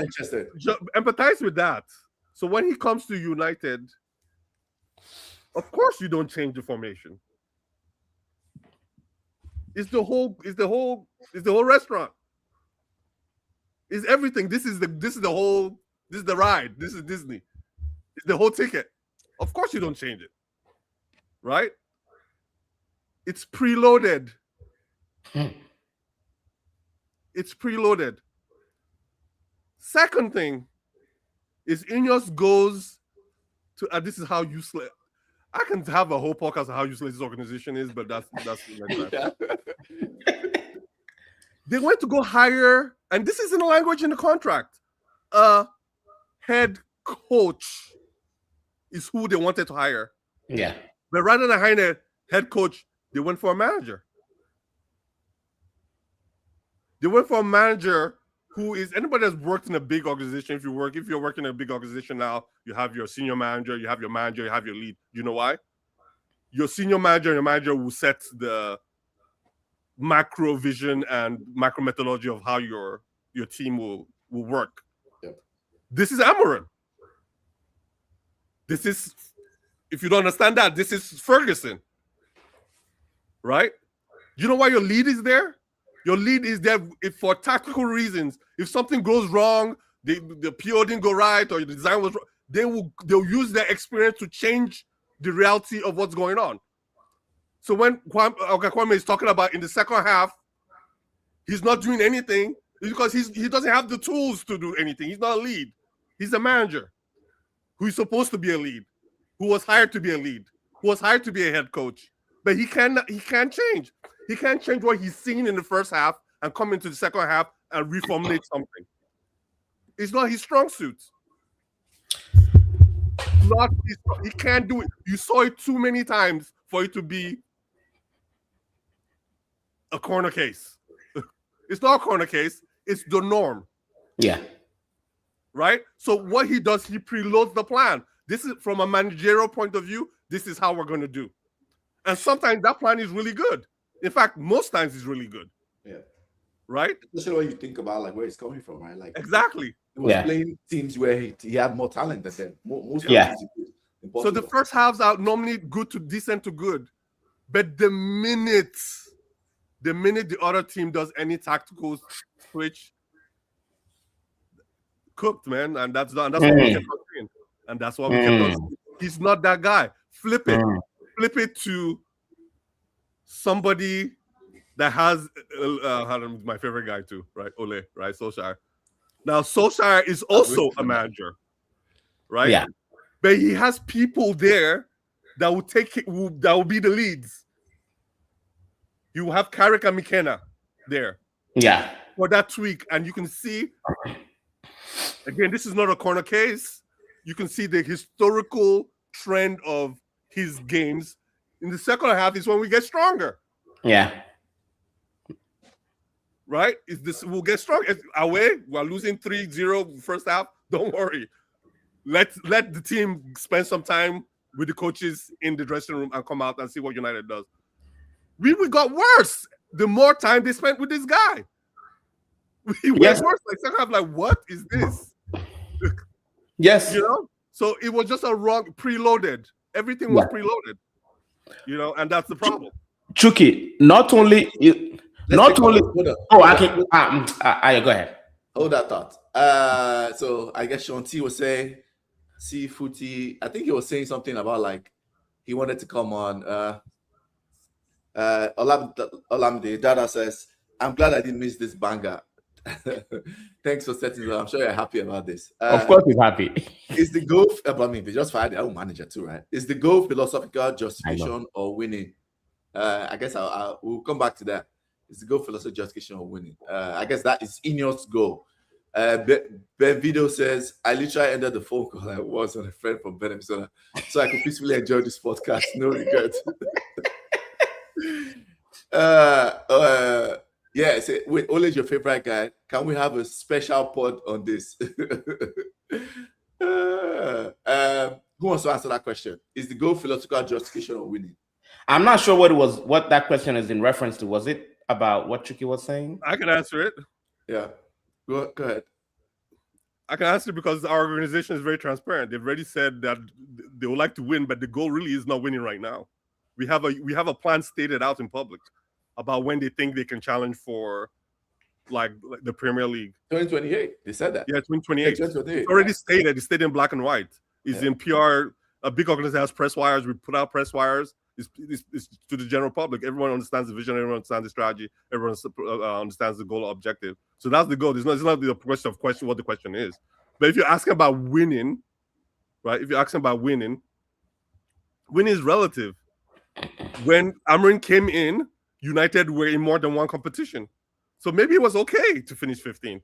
interested. Empathize with that. So when he comes to United, of course you don't change the formation. It's the whole restaurant. It's everything. This is the ride. This is Disney. It's the whole ticket. Of course you don't change it. Right? It's preloaded. It's preloaded. Second thing is INEOS goes to, this is how useless. I can have a whole podcast on how useless this organization is, but that's They went to go hire, and this is in the language in the contract, a head coach is who they wanted to hire. Yeah. But rather than hiring a head coach, they went for a manager. They went for a manager who is, anybody that's worked in a big organization, if you're working in a big organization now, you have your senior manager, you have your manager, you have your lead. You know why? Your senior manager and your manager will set the macro vision and macro methodology of how your team will work. Yep. This is Amorim. This is, if you don't understand that, this is Ferguson. Right? You know why your lead is there? Your lead is there for tactical reasons. If something goes wrong, the PO didn't go right, or the design was wrong, they'll use their experience to change the reality of what's going on. So when Kwame is talking about in the second half, he's not doing anything, it's because he doesn't have the tools to do anything. He's not a lead. He's a manager who's supposed to be a lead, who was hired to be a lead, who was hired to be a head coach. But he can't change. He can't change what he's seen in the first half and come into the second half and reformulate something. It's not his strong suit. He can't do it. You saw it too many times for it to be a corner case. It's not a corner case. It's the norm. Yeah. Right? So what he does, he preloads the plan. This is from a managerial point of view. This is how we're going to do. And sometimes that plan is really good. In fact, most times it's really good. Yeah. Right? Especially when you think about like where it's coming from, right? Like, exactly. He was playing teams where he had more talent than them. Most of the teams so the first halves are normally good to decent to good. But the minute the other team does any tactical switch, cooked, man. And that's what we kept on saying. And that's what we kept on saying. He's not that guy. Flip it. Flip it to somebody that has my favorite guy too, right? Ole, right? Solskjaer. Now Solskjaer is also a manager, right? Yeah. But he has people there that will take it, that will be the leads. He will have Carrick and McKenna there Yeah. for that tweak, and you can see. Again, this is not a corner case. You can see the historical trend of his games. In the second half is when we get stronger. Yeah. Right? We'll get stronger. Away, we're losing 3-0 first half. Don't worry. Let the team spend some time with the coaches in the dressing room and come out and see what United does. We got worse the more time they spent with this guy. We went worse. Like second half, like, what is this? Yes. You know? So it was just a wrong preloaded. Everything was preloaded. You know, and that's the problem. Chucky, not only. Oh, I can. Go ahead. Hold that thought. So I guess Sean T was saying, see Footy. I think he was saying something about like he wanted to come on. Olamide Dada says, I'm glad I didn't miss this banger. Thanks for setting it up. I'm sure you're happy about this. Of course, he's happy. Is the goal? I mean, they just fired their own manager too, right? Is the goal philosophical justification or winning? I guess we'll come back to that. Is the goal philosophical justification or winning? I guess that is INEOS' goal. Ben Video says, I literally ended the phone call I was on a friend from Venezuela, so I could peacefully enjoy this podcast. No regret. Yeah, wait, Ole is your favorite guy. Can we have a special pod on this? Who wants to answer that question? Is the goal philosophical justification or winning? I'm not sure what that question is in reference to. Was it about what Chucky was saying? I can answer it. Yeah. Go ahead. I can answer it because our organization is very transparent. They've already said that they would like to win, but the goal really is not winning right now. We have a plan stated out in public about when they think they can challenge for like the Premier League. 2028. They said that. Yeah, 2028. 2028. It's already stated. It's stated in black and white. It's in PR. A big organization has press wires. We put out press wires. It's to the general public. Everyone understands the vision. Everyone understands the strategy. Everyone understands the goal or objective. So that's the goal. It's not the question what the question is. But if you're asking about winning, right? If you're asking about winning is relative. When Amorim came in, United were in more than one competition. So maybe it was okay to finish 15th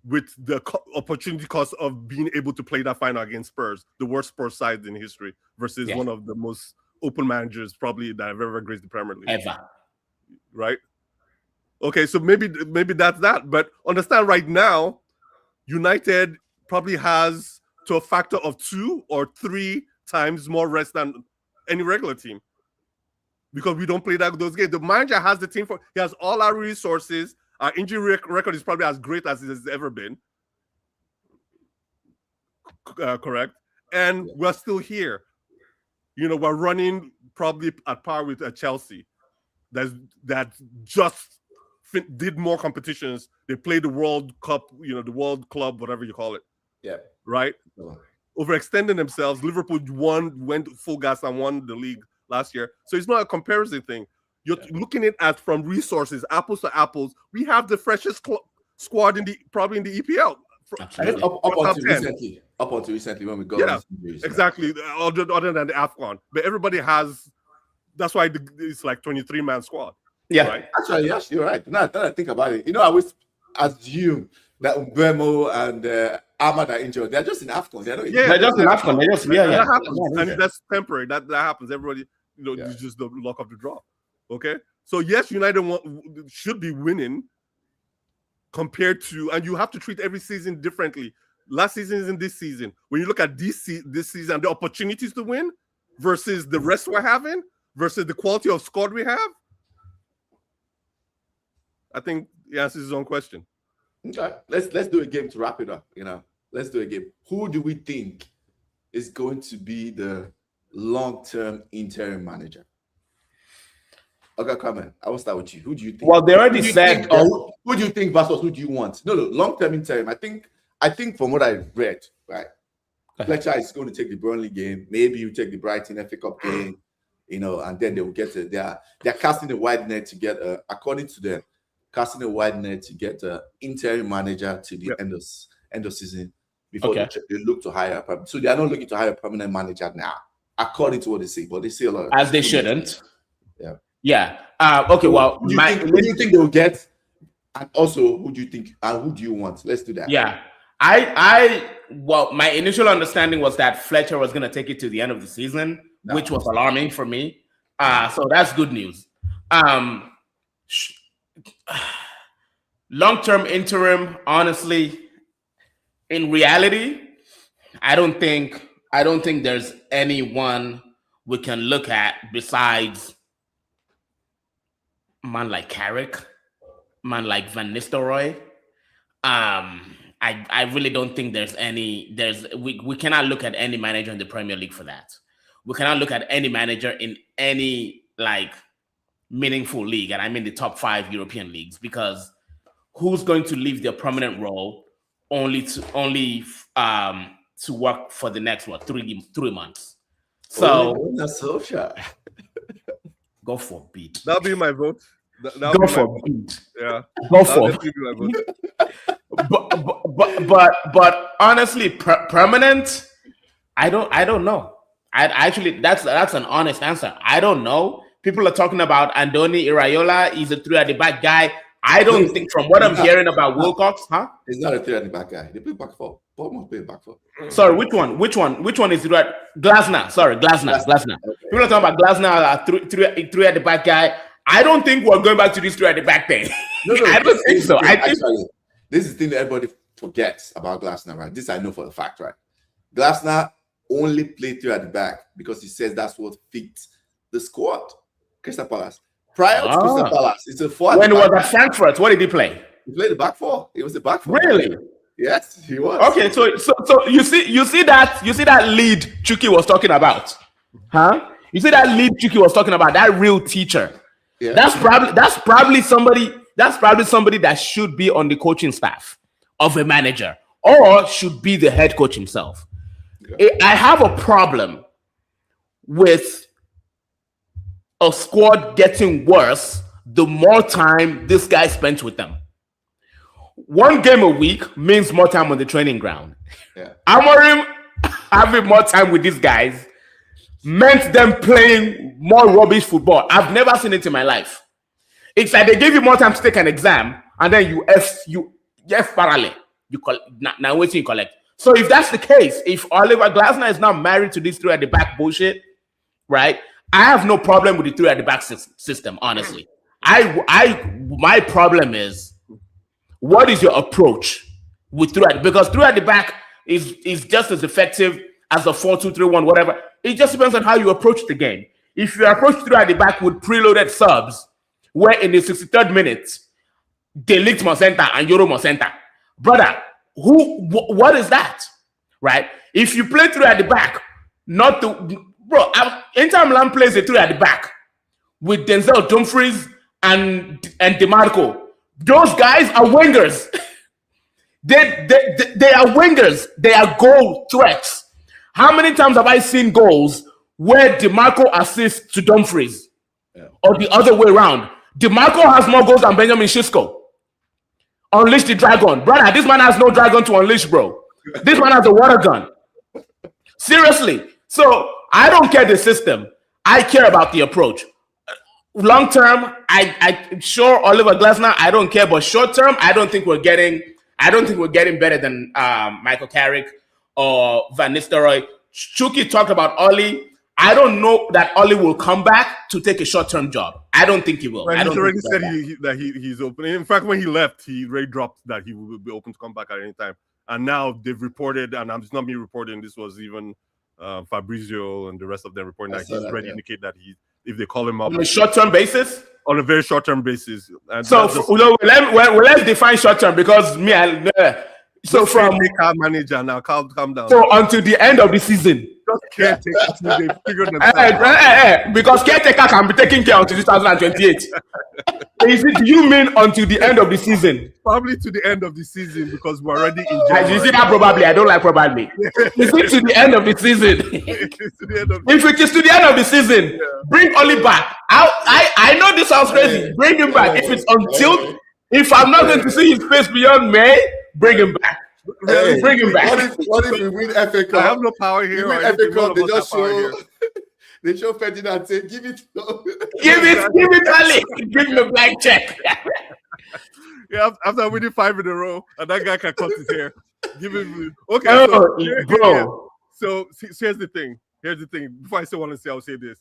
with the opportunity cost of being able to play that final against Spurs, the worst Spurs side in history, versus one of the most open managers probably that have ever graced the Premier League. Ever. Right? Okay, so maybe that's that. But understand right now, United probably has to a factor of 2 or 3 times more rest than any regular team. Because we don't play those games. The manager has the team he has all our resources. Our injury record is probably as great as it has ever been. Correct. And we're still here. You know, we're running probably at par with Chelsea. That just did more competitions. They played the World Cup, you know, the World Club, whatever you call it. Yeah. Right? Overextending themselves. Liverpool went full gas and won the league last year. So it's not a comparison thing. You're looking at from resources, apples to apples. We have the freshest squad probably in the EPL. Up until recently when we got exactly. Other than the AFCON. But everybody has, that's why it's like 23-man squad. Yeah. Right? Actually, yes, you're right. Now that I think about it, you know, I always assume that Mbemo and Ahmad are injured. They're just in AFCON. They're just in AFCON. That happens. And that's temporary. That happens. Everybody, you know, it's just the luck of the draw. Okay? So, yes, United should be winning compared to, and you have to treat every season differently. Last season isn't this season. When you look at this season, the opportunities to win versus the rest we're having versus the quality of squad we have, I think he answers his own question. Okay, let's do a game to wrap it up. You know, let's do a game. Who do we think is going to be the long-term interim manager? Okay, come on. I will start with you. Who do you think? Well, they already said. Who do you think versus who do you want? No, long-term interim. I think from what I read, right, Fletcher is going to take the Burnley game. Maybe you take the Brighton FA Cup game, you know, and then they will get to. They're casting a wide net to get, according to them, casting a wide net to get an interim manager to the end of season before they look to hire. So they are not looking to hire a permanent manager now, according to what they say. But they say a lot. As they shouldn't. Yeah. Yeah. Okay. Well, Who do you think they'll get? And also, who do you think? And who do you want? Let's do that. Yeah. Well, my initial understanding was that Fletcher was going to take it to the end of the season, which was alarming for me. So that's good news. Long-term interim, honestly, in reality, I don't think there's anyone we can look at besides man like Carrick, man like Van Nistelrooy. I really don't think we cannot look at any manager in the Premier League for that. We cannot look at any manager in any like meaningful league, and I mean the top 5 European leagues, because who's going to leave their permanent role only to work for the next 3 months? So that's so shy. Go for beat. That'll be my vote. Go for beat. Yeah. Go for beat. But honestly, permanent, I don't know. I actually that's an honest answer. I don't know. People are talking about Andoni Iraola. He's a 3 at the back guy. I don't think, from what I'm hearing about Wilcox, He's not a 3 at the back guy. They play back 4. Bournemouth play back 4. Sorry, which one is right? Glasner. Sorry, Glasner. Okay. People are talking about Glasner, 3 at the back guy. I don't think we're going back to this 3 at the back thing. No, I don't think so. Actually, this is the thing that everybody forgets about Glasner, right? This I know for a fact, right? Glasner only played 3 at the back because he says that's what fits the squad. Crystal Palace. Prior to Crystal Palace, it's a 4. When he was at Frankfurt, what did he play? He played the back 4. It was the back 4. Really? Yes, he was. Okay, so you see that lead Chucky was talking about, huh? You see that lead Chucky was talking about, that real teacher. Yeah. That's probably somebody that should be on the coaching staff of a manager, or should be the head coach himself. Yeah. I have a problem with a squad getting worse the more time this guy spends with them. 1 game a week means more time on the training ground. Yeah. Amorim having more time with these guys meant them playing more rubbish football. I've never seen it in my life. It's like they gave you more time to take an exam, and then you F parallel. You now wait till you collect. So if that's the case, if Oliver Glasner is now married to this 3 at the back bullshit, right? I have no problem with the 3 at the back system, honestly. My problem is, what is your approach with 3 at, because 3 at the back is just as effective as a 4-2-3-1, whatever. It just depends on how you approach the game. If you approach 3 at the back with preloaded subs, where in the 63rd minute, Delict Mosenta and Euro Mosenta, brother, what is that? Right? If you play 3 at the back, Inter Milan plays a 3 at the back with Denzel Dumfries and DeMarco. Those guys are wingers. They are wingers. They are goal threats. How many times have I seen goals where DeMarco assists to Dumfries? Yeah. Or the other way around? DeMarco has more goals than Benjamin Šeško. Unleash the dragon. Brother, this man has no dragon to unleash, bro. This man has a water gun. Seriously. So I don't care the system. I care about the approach. Long term, I'm sure Oliver Glasner, I don't care. But short term, I don't think we're getting better than Michael Carrick or Van Nistelrooy. Chucky talked about Oli. I don't know that Oli will come back to take a short-term job. I don't think he will. Well, he's already said he's open. In fact, when he left, he already dropped that he will be open to come back at any time. And now they've reported, and it's not me reporting, this was even Fabrizio and the rest of them reporting that he's ready to indicate that if they call him up on a short-term basis. On a very short-term basis. And so let's define short-term, because so from manager now, calm down. So until the end of the season. Because caretaker can be taken care until 2028. Do you mean until the end of the season? Probably to the end of the season, because we're already in January. You see that probably? I don't like probably. Is it to the end of the season? If it is to the end of the season, bring Oli back. I know this sounds crazy. Bring him back. If it's until, if I'm not going to see his face beyond May, bring him back. Bring him back. What if we win FA Cup? I have no power here. We win FA Cup, they just show They show Ferdinand say, give it. Give it, Ali. Give me a blank check. Yeah, after winning 5 in a row, and that guy can cut his hair. Give him. Okay, Bro. So here's the thing. Here's the thing. Before I say what I want to say, I'll say this: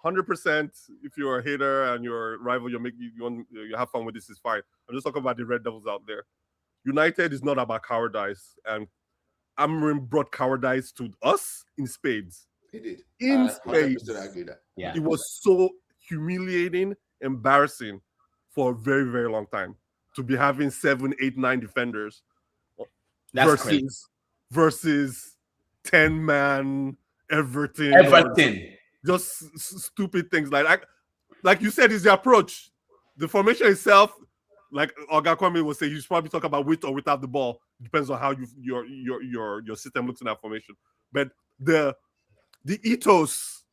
100%. If you're a hater and you're a rival, you have fun with this, is fine. I'm just talking about the Red Devils out there. United is not about cowardice, and Amorim brought cowardice to us in spades. He did. In spades. I agree that. Yeah. It was so humiliating, embarrassing for a very, very long time to be having 7, 8, 9 defenders versus 10-man Everton. Just stupid things like you said is the approach. The formation itself, like Oga Kwame will say, you should probably talk about with or without the ball. It depends on how your system looks in that formation. But the ethos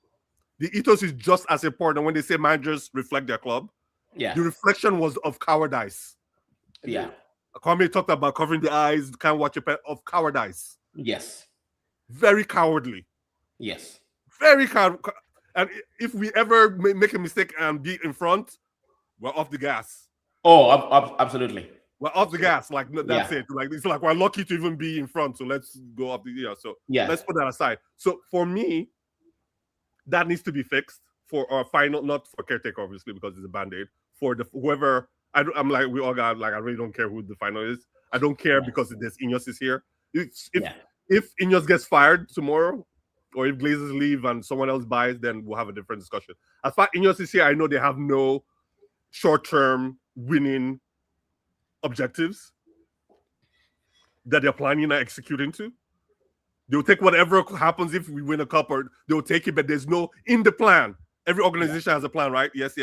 is just as important. When they say managers reflect their club, yeah, the reflection was of cowardice. Yeah, Kwame talked about covering the eyes, can't watch of cowardice. Yes, very cowardly. Yes, very coward. And if we ever make a mistake and be in front, we're off the gas. Oh, absolutely. We're off the gas. Like that's it. Like it's like we're lucky to even be in front. So let's go up the So let's put that aside. So for me, that needs to be fixed for our final, not for caretaker, obviously, because it's a band-aid. For the whoever I'm like, we all got like I really don't care who the final is. I don't care because there's INEOS is here. If INEOS gets fired tomorrow, or if Glazers leave and someone else buys, then we'll have a different discussion. As far as INEOS is here, I know they have no short-term winning objectives that they're planning and executing to. They'll take whatever happens if we win a cup, or they'll take it, but there's no in the plan. Every organization has a plan, right? Yes.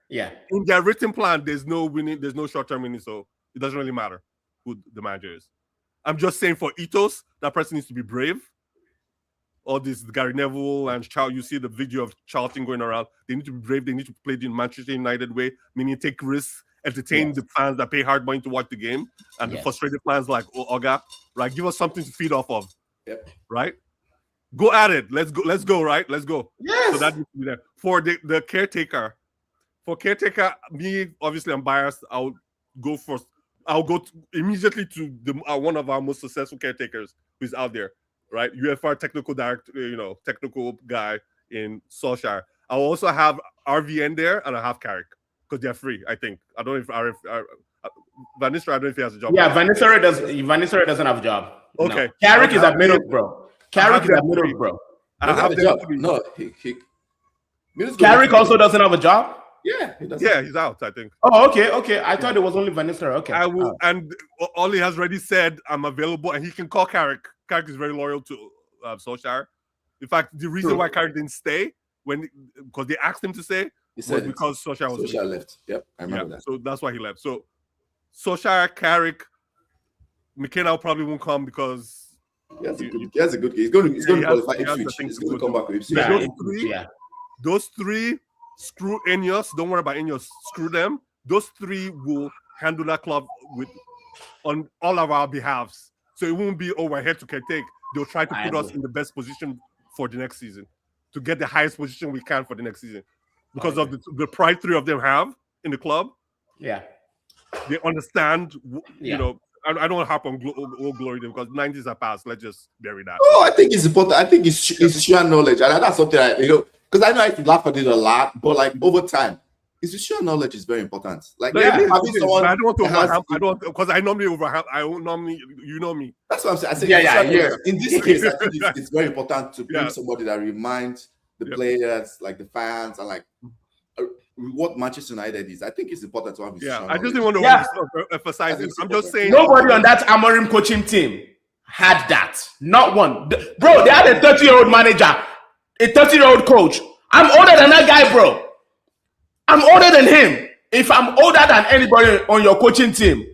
Yeah. In their written plan, there's no winning, there's no short-term winning, so it doesn't really matter who the manager is. I'm just saying for ethos, that person needs to be brave. All this Gary Neville and Charles, you see the video of Charlton going around. They need to be brave. They need to play the Manchester United way, meaning take risks, entertain the fans that pay hard money to watch the game, and the frustrated fans like Oga, right? Give us something to feed off of, right? Go at it. Let's go, right? Let's go. Yes. So that needs to be there. For the caretaker, me, obviously I'm biased. I'll go first. I'll go immediately to one of our most successful caretakers who's out there, right? UFR technical director, technical guy in Solskjaer. I'll also have RVN there, and I have Carrick because they're free. I think. I don't know if Van Nistelrooy, I don't know if he has a job. Yeah, Van Nistelrooy doesn't have a job. Okay, no. Carrick is at Middlesbrough. Carrick is at Middlesbrough. I have a job. No, Carrick also doesn't have a job. Yeah, he does. Yeah, he's out, I think. Oh, okay. I thought it was only Van Nistelrooy. Okay. I will, and Ollie has already said I'm available, and he can call Carrick. Carrick is very loyal to Solskjaer. In fact, the reason why Carrick didn't stay because they asked him to stay was because Solskjaer left. Yep, I remember that. So that's why he left. So Solskjaer, Carrick, McKenna probably won't come because he has a good game. He's going to qualify Ipswich. He's going to come back with Ipswich. Those three, screw INEOS. Don't worry about INEOS. Screw them. Those three will handle that club on all of our behalves. So it won't be we're here to take. They'll try to put us in the best position for the next season, to get the highest position we can for the next season, because of the pride three of them have in the club. Yeah, they understand. I don't harp on old glory because 90s are past. Let's just bury that. Oh, I think it's important. I think it's sheer knowledge, and that's something because I know I laugh at it a lot, but like over time, it's sheer knowledge is very important. Like I don't want to overhand. I don't because I normally overhand. I don't normally, you know me. That's what I'm saying. In this case, I think it's very important to bring somebody that reminds the players, like the fans, and like what Manchester United is. I think it's important to have. I just didn't want to emphasize it. I'm just saying. Nobody on that Amorim coaching team had that. Not one. Bro, they had a 30-year-old manager, a 30-year-old coach. I'm older than that guy, bro. I'm older than him. If I'm older than anybody on your coaching team,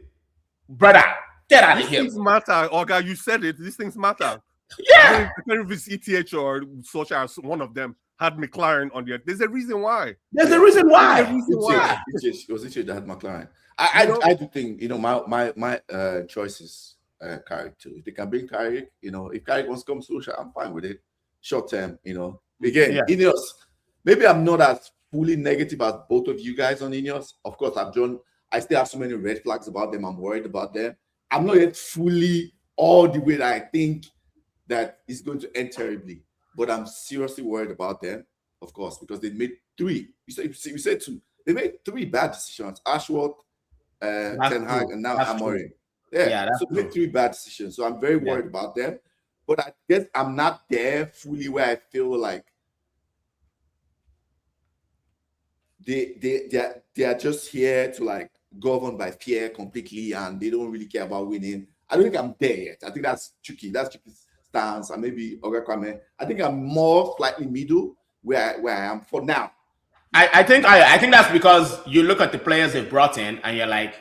brother, get out of here. These things matter, Oga. You said it. These things matter. Yeah. I don't know if it's ETH or Solskjaer, one of them had McLaren on there. There's a reason why. There's a reason why. It was ETH that had McLaren. I do think my choice is Carrick too. If they can bring Carrick, if Carrick wants to come to Solskjaer, I'm fine with it. Short term, again, Yeah. INEOS. Maybe I'm not as fully negative as both of you guys on INEOS. Of course, I still have so many red flags about them. I'm worried about them. I'm not yet fully all the way that I think that it's going to end terribly, but I'm seriously worried about them, of course, because they made three. You said two. They made three bad decisions: Ashworth, Ten Hag, and now Amorim. Yeah, so they made three bad decisions. So I'm very worried about them. But I guess I'm not there fully where I feel like they are just here to like govern by fear completely, and they don't really care about winning. I don't think I'm there yet. I think that's tricky. That's Chuki's stance, and maybe Ogakwame. I think I'm more slightly middle where I am for now. I think that's because you look at the players they brought in and you're like,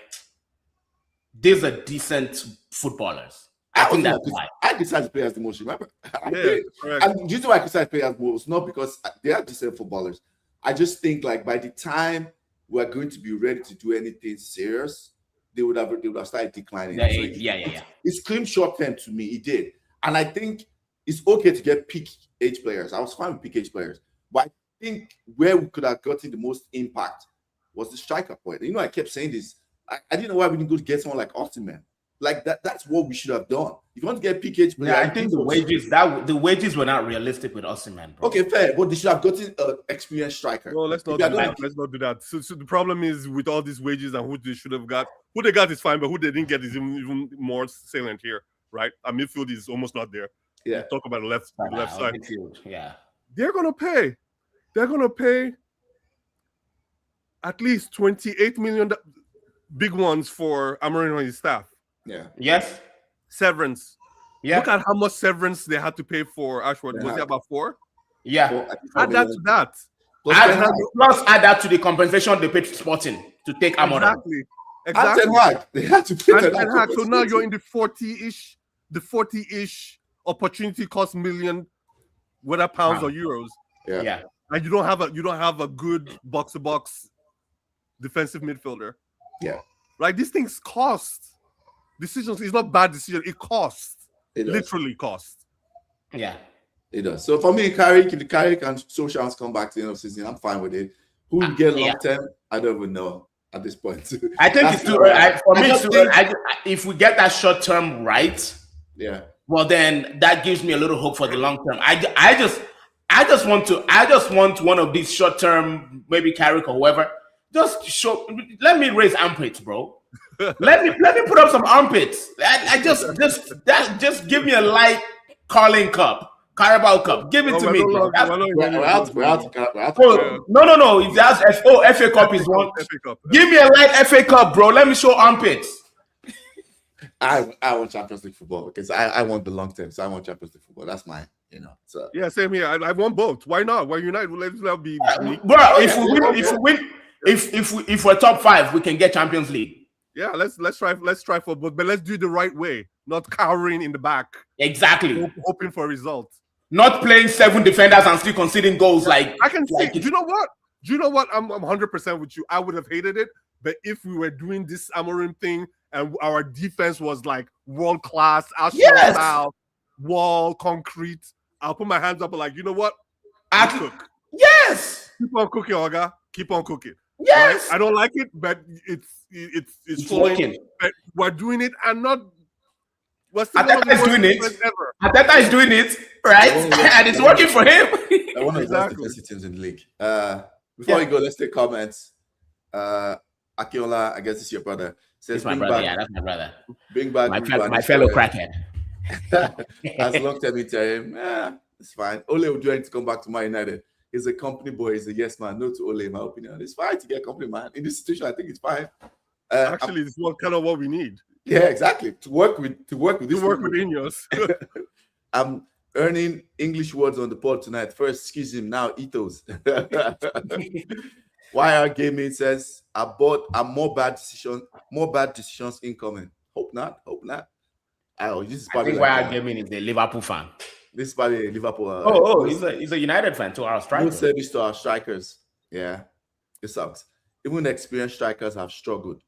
these are decent footballers. I think that's why. I criticize players the most, remember? Correct. And the reason why I criticize players most, not because they are decent footballers. I just think like by the time we're going to be ready to do anything serious, they would have started declining. It screamed short term to me. It did. And I think it's okay to get peak age players. I was fine with peak age players. But I think where we could have gotten the most impact was the striker point. You know, I kept saying this. I didn't know why we didn't go to get someone like Austin, man. Like that's what we should have done. If you want to get PKH, yeah, I think the wages were not realistic with Austin, man. Bro. Okay, fair, but they should have gotten an experienced striker. No, let's not do that. Let's not do that. So the problem is with all these wages and who they should have got. Who they got is fine, but who they didn't get is even more salient here, right? Our midfield is almost not there. Yeah, talk about the left side. Midfield. Yeah, they're gonna pay. They're gonna pay at least 28 million big ones for Amorim and his staff. Yeah. Yes. Severance. Yeah. Look at how much severance they had to pay for Ashworth. Was it about 4? Yeah. Add that to that. Plus add that to the compensation they paid Sporting to take Amorim. Exactly. They had to pay Ten Hag. So now you're in the 40-ish opportunity cost million, whether pounds or euros. Yeah. And you don't have a good box-to-box defensive midfielder. Yeah. Like these things cost. Decisions is not bad decision. It costs. It literally costs. Yeah. It does. So for me, Carrick, if the Carrick and Solskjaer come back to the end of the season, I'm fine with it. Who will get long term? I don't even know at this point. I think it's too early. For me, it's too early. If we get that short term right, well then that gives me a little hope for the long term. I just want one of these short term, maybe Carrick or whoever. Let me raise armpits, bro. let me put up some armpits. Just give me a light Carling Cup. Carabao Cup. Give it to me. We're out. No. If that's FA Cup is one. FA Cup. Give me a light FA Cup, bro. Let me show armpits. I want Champions League football because I want the long term. So I want Champions League football. That's mine. So yeah, same here. I want both. Why not? Why unite? Let's be bro. If we're top 5, we can get Champions League. Yeah, let's try for both, but let's do it the right way, not cowering in the back. Exactly. Hoping for results. Not playing 7 defenders and still conceding goals. Like I can see. Do you know what? I'm 100% with you. I would have hated it, but if we were doing this Amorim thing and our defense was like world class, style, wall, concrete, I'll put my hands up and like, you know what? Cook. Yes. Keep on cooking, Oga. Keep on cooking. Yes. Right? I don't like it, but it's working. But we're doing it and not. Ateta is doing it. Ateta is doing it, right? And it's working for him. One of the best teams in the league. Before we go, let's take comments. Akinola, I guess it's your brother. Says, my brother. Yeah, that's my brother. Bring back my fellow crackhead. As long term interim, it's fine. Ole will do anything to come back to Man United. He's a company boy. He's a yes man. No to Ole, in my opinion. It's fine to get a company man. In this situation, I think it's fine. Actually, it's kind of what we need. Yeah, exactly. To work with INEOS. I'm earning English words on the pod tonight. First, excuse him. Now, ethos. YR Gaming says, more bad decisions incoming. Hope not. This is probably YR Gaming is a Liverpool fan. This is probably a Liverpool. He's a United fan to our strikers. No service to our strikers. Yeah, it sucks. Even experienced strikers have struggled.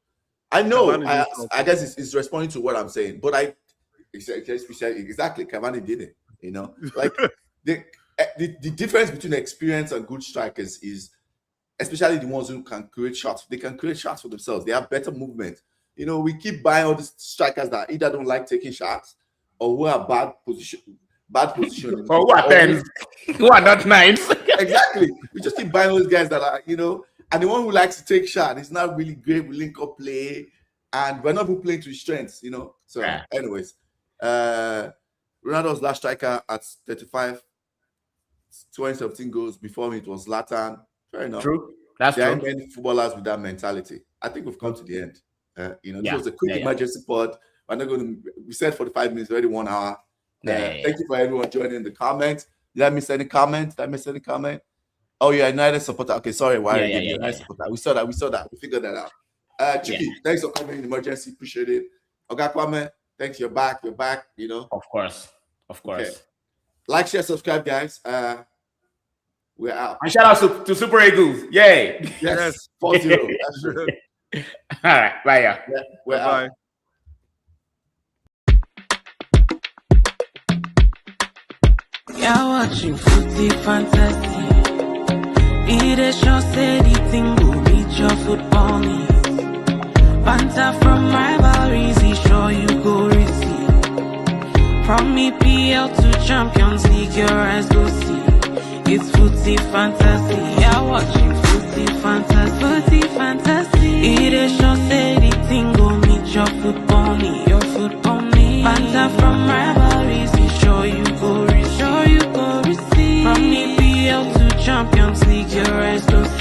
I know. I guess it's responding to what I'm saying, but exactly. Cavani did it. Like the difference between experienced and good strikers is, especially the ones who can create shots. They can create shots for themselves. They have better movement. You know, we keep buying all these strikers that either don't like taking shots or who are bad positioning. Or who are tens, who are not nines. Exactly. We just keep buying those guys that are, you know, and the one who likes to take shots is not really great with link up play, and we're not even playing to his strengths, you know. So, anyways, Ronaldo's last striker at 35, 2017 goals. Before me, it was Zlatan. Fair enough. True. That's there true. are many footballers with that mentality. I think we've come to the end. You know, this was a quick emergency pod. We're not going to. We said 45 minutes, already 1 hour. Thank you for everyone joining in the comments. Did I miss any comment? Oh, you're a United supporter. Okay, sorry. Why are you United supporter? We saw that. We figured that out. Chicky, thanks for coming in emergency. Appreciate it. Oga Kwame, thanks. You're back. You know. Of course. Okay. Like, share, subscribe, guys. We're out. And shout out to Super Eagles. Yay. Yes. 4-0. That's true. All right. Bye. Yeah, we're out. You're watching Footy Fantasy. It is sure say the thing will meet your football needs. Banter from rivalries, he sure you go receive. From EPL to Champions League, your eyes go see. It's Footy Fantasy. You're watching Footy Fantasy. Footy Fantasy. It is sure say the thing will meet your football needs. Your football needs. Banter from rivalries, he sure you go receive. From EPL to Champions League, your eyes go see.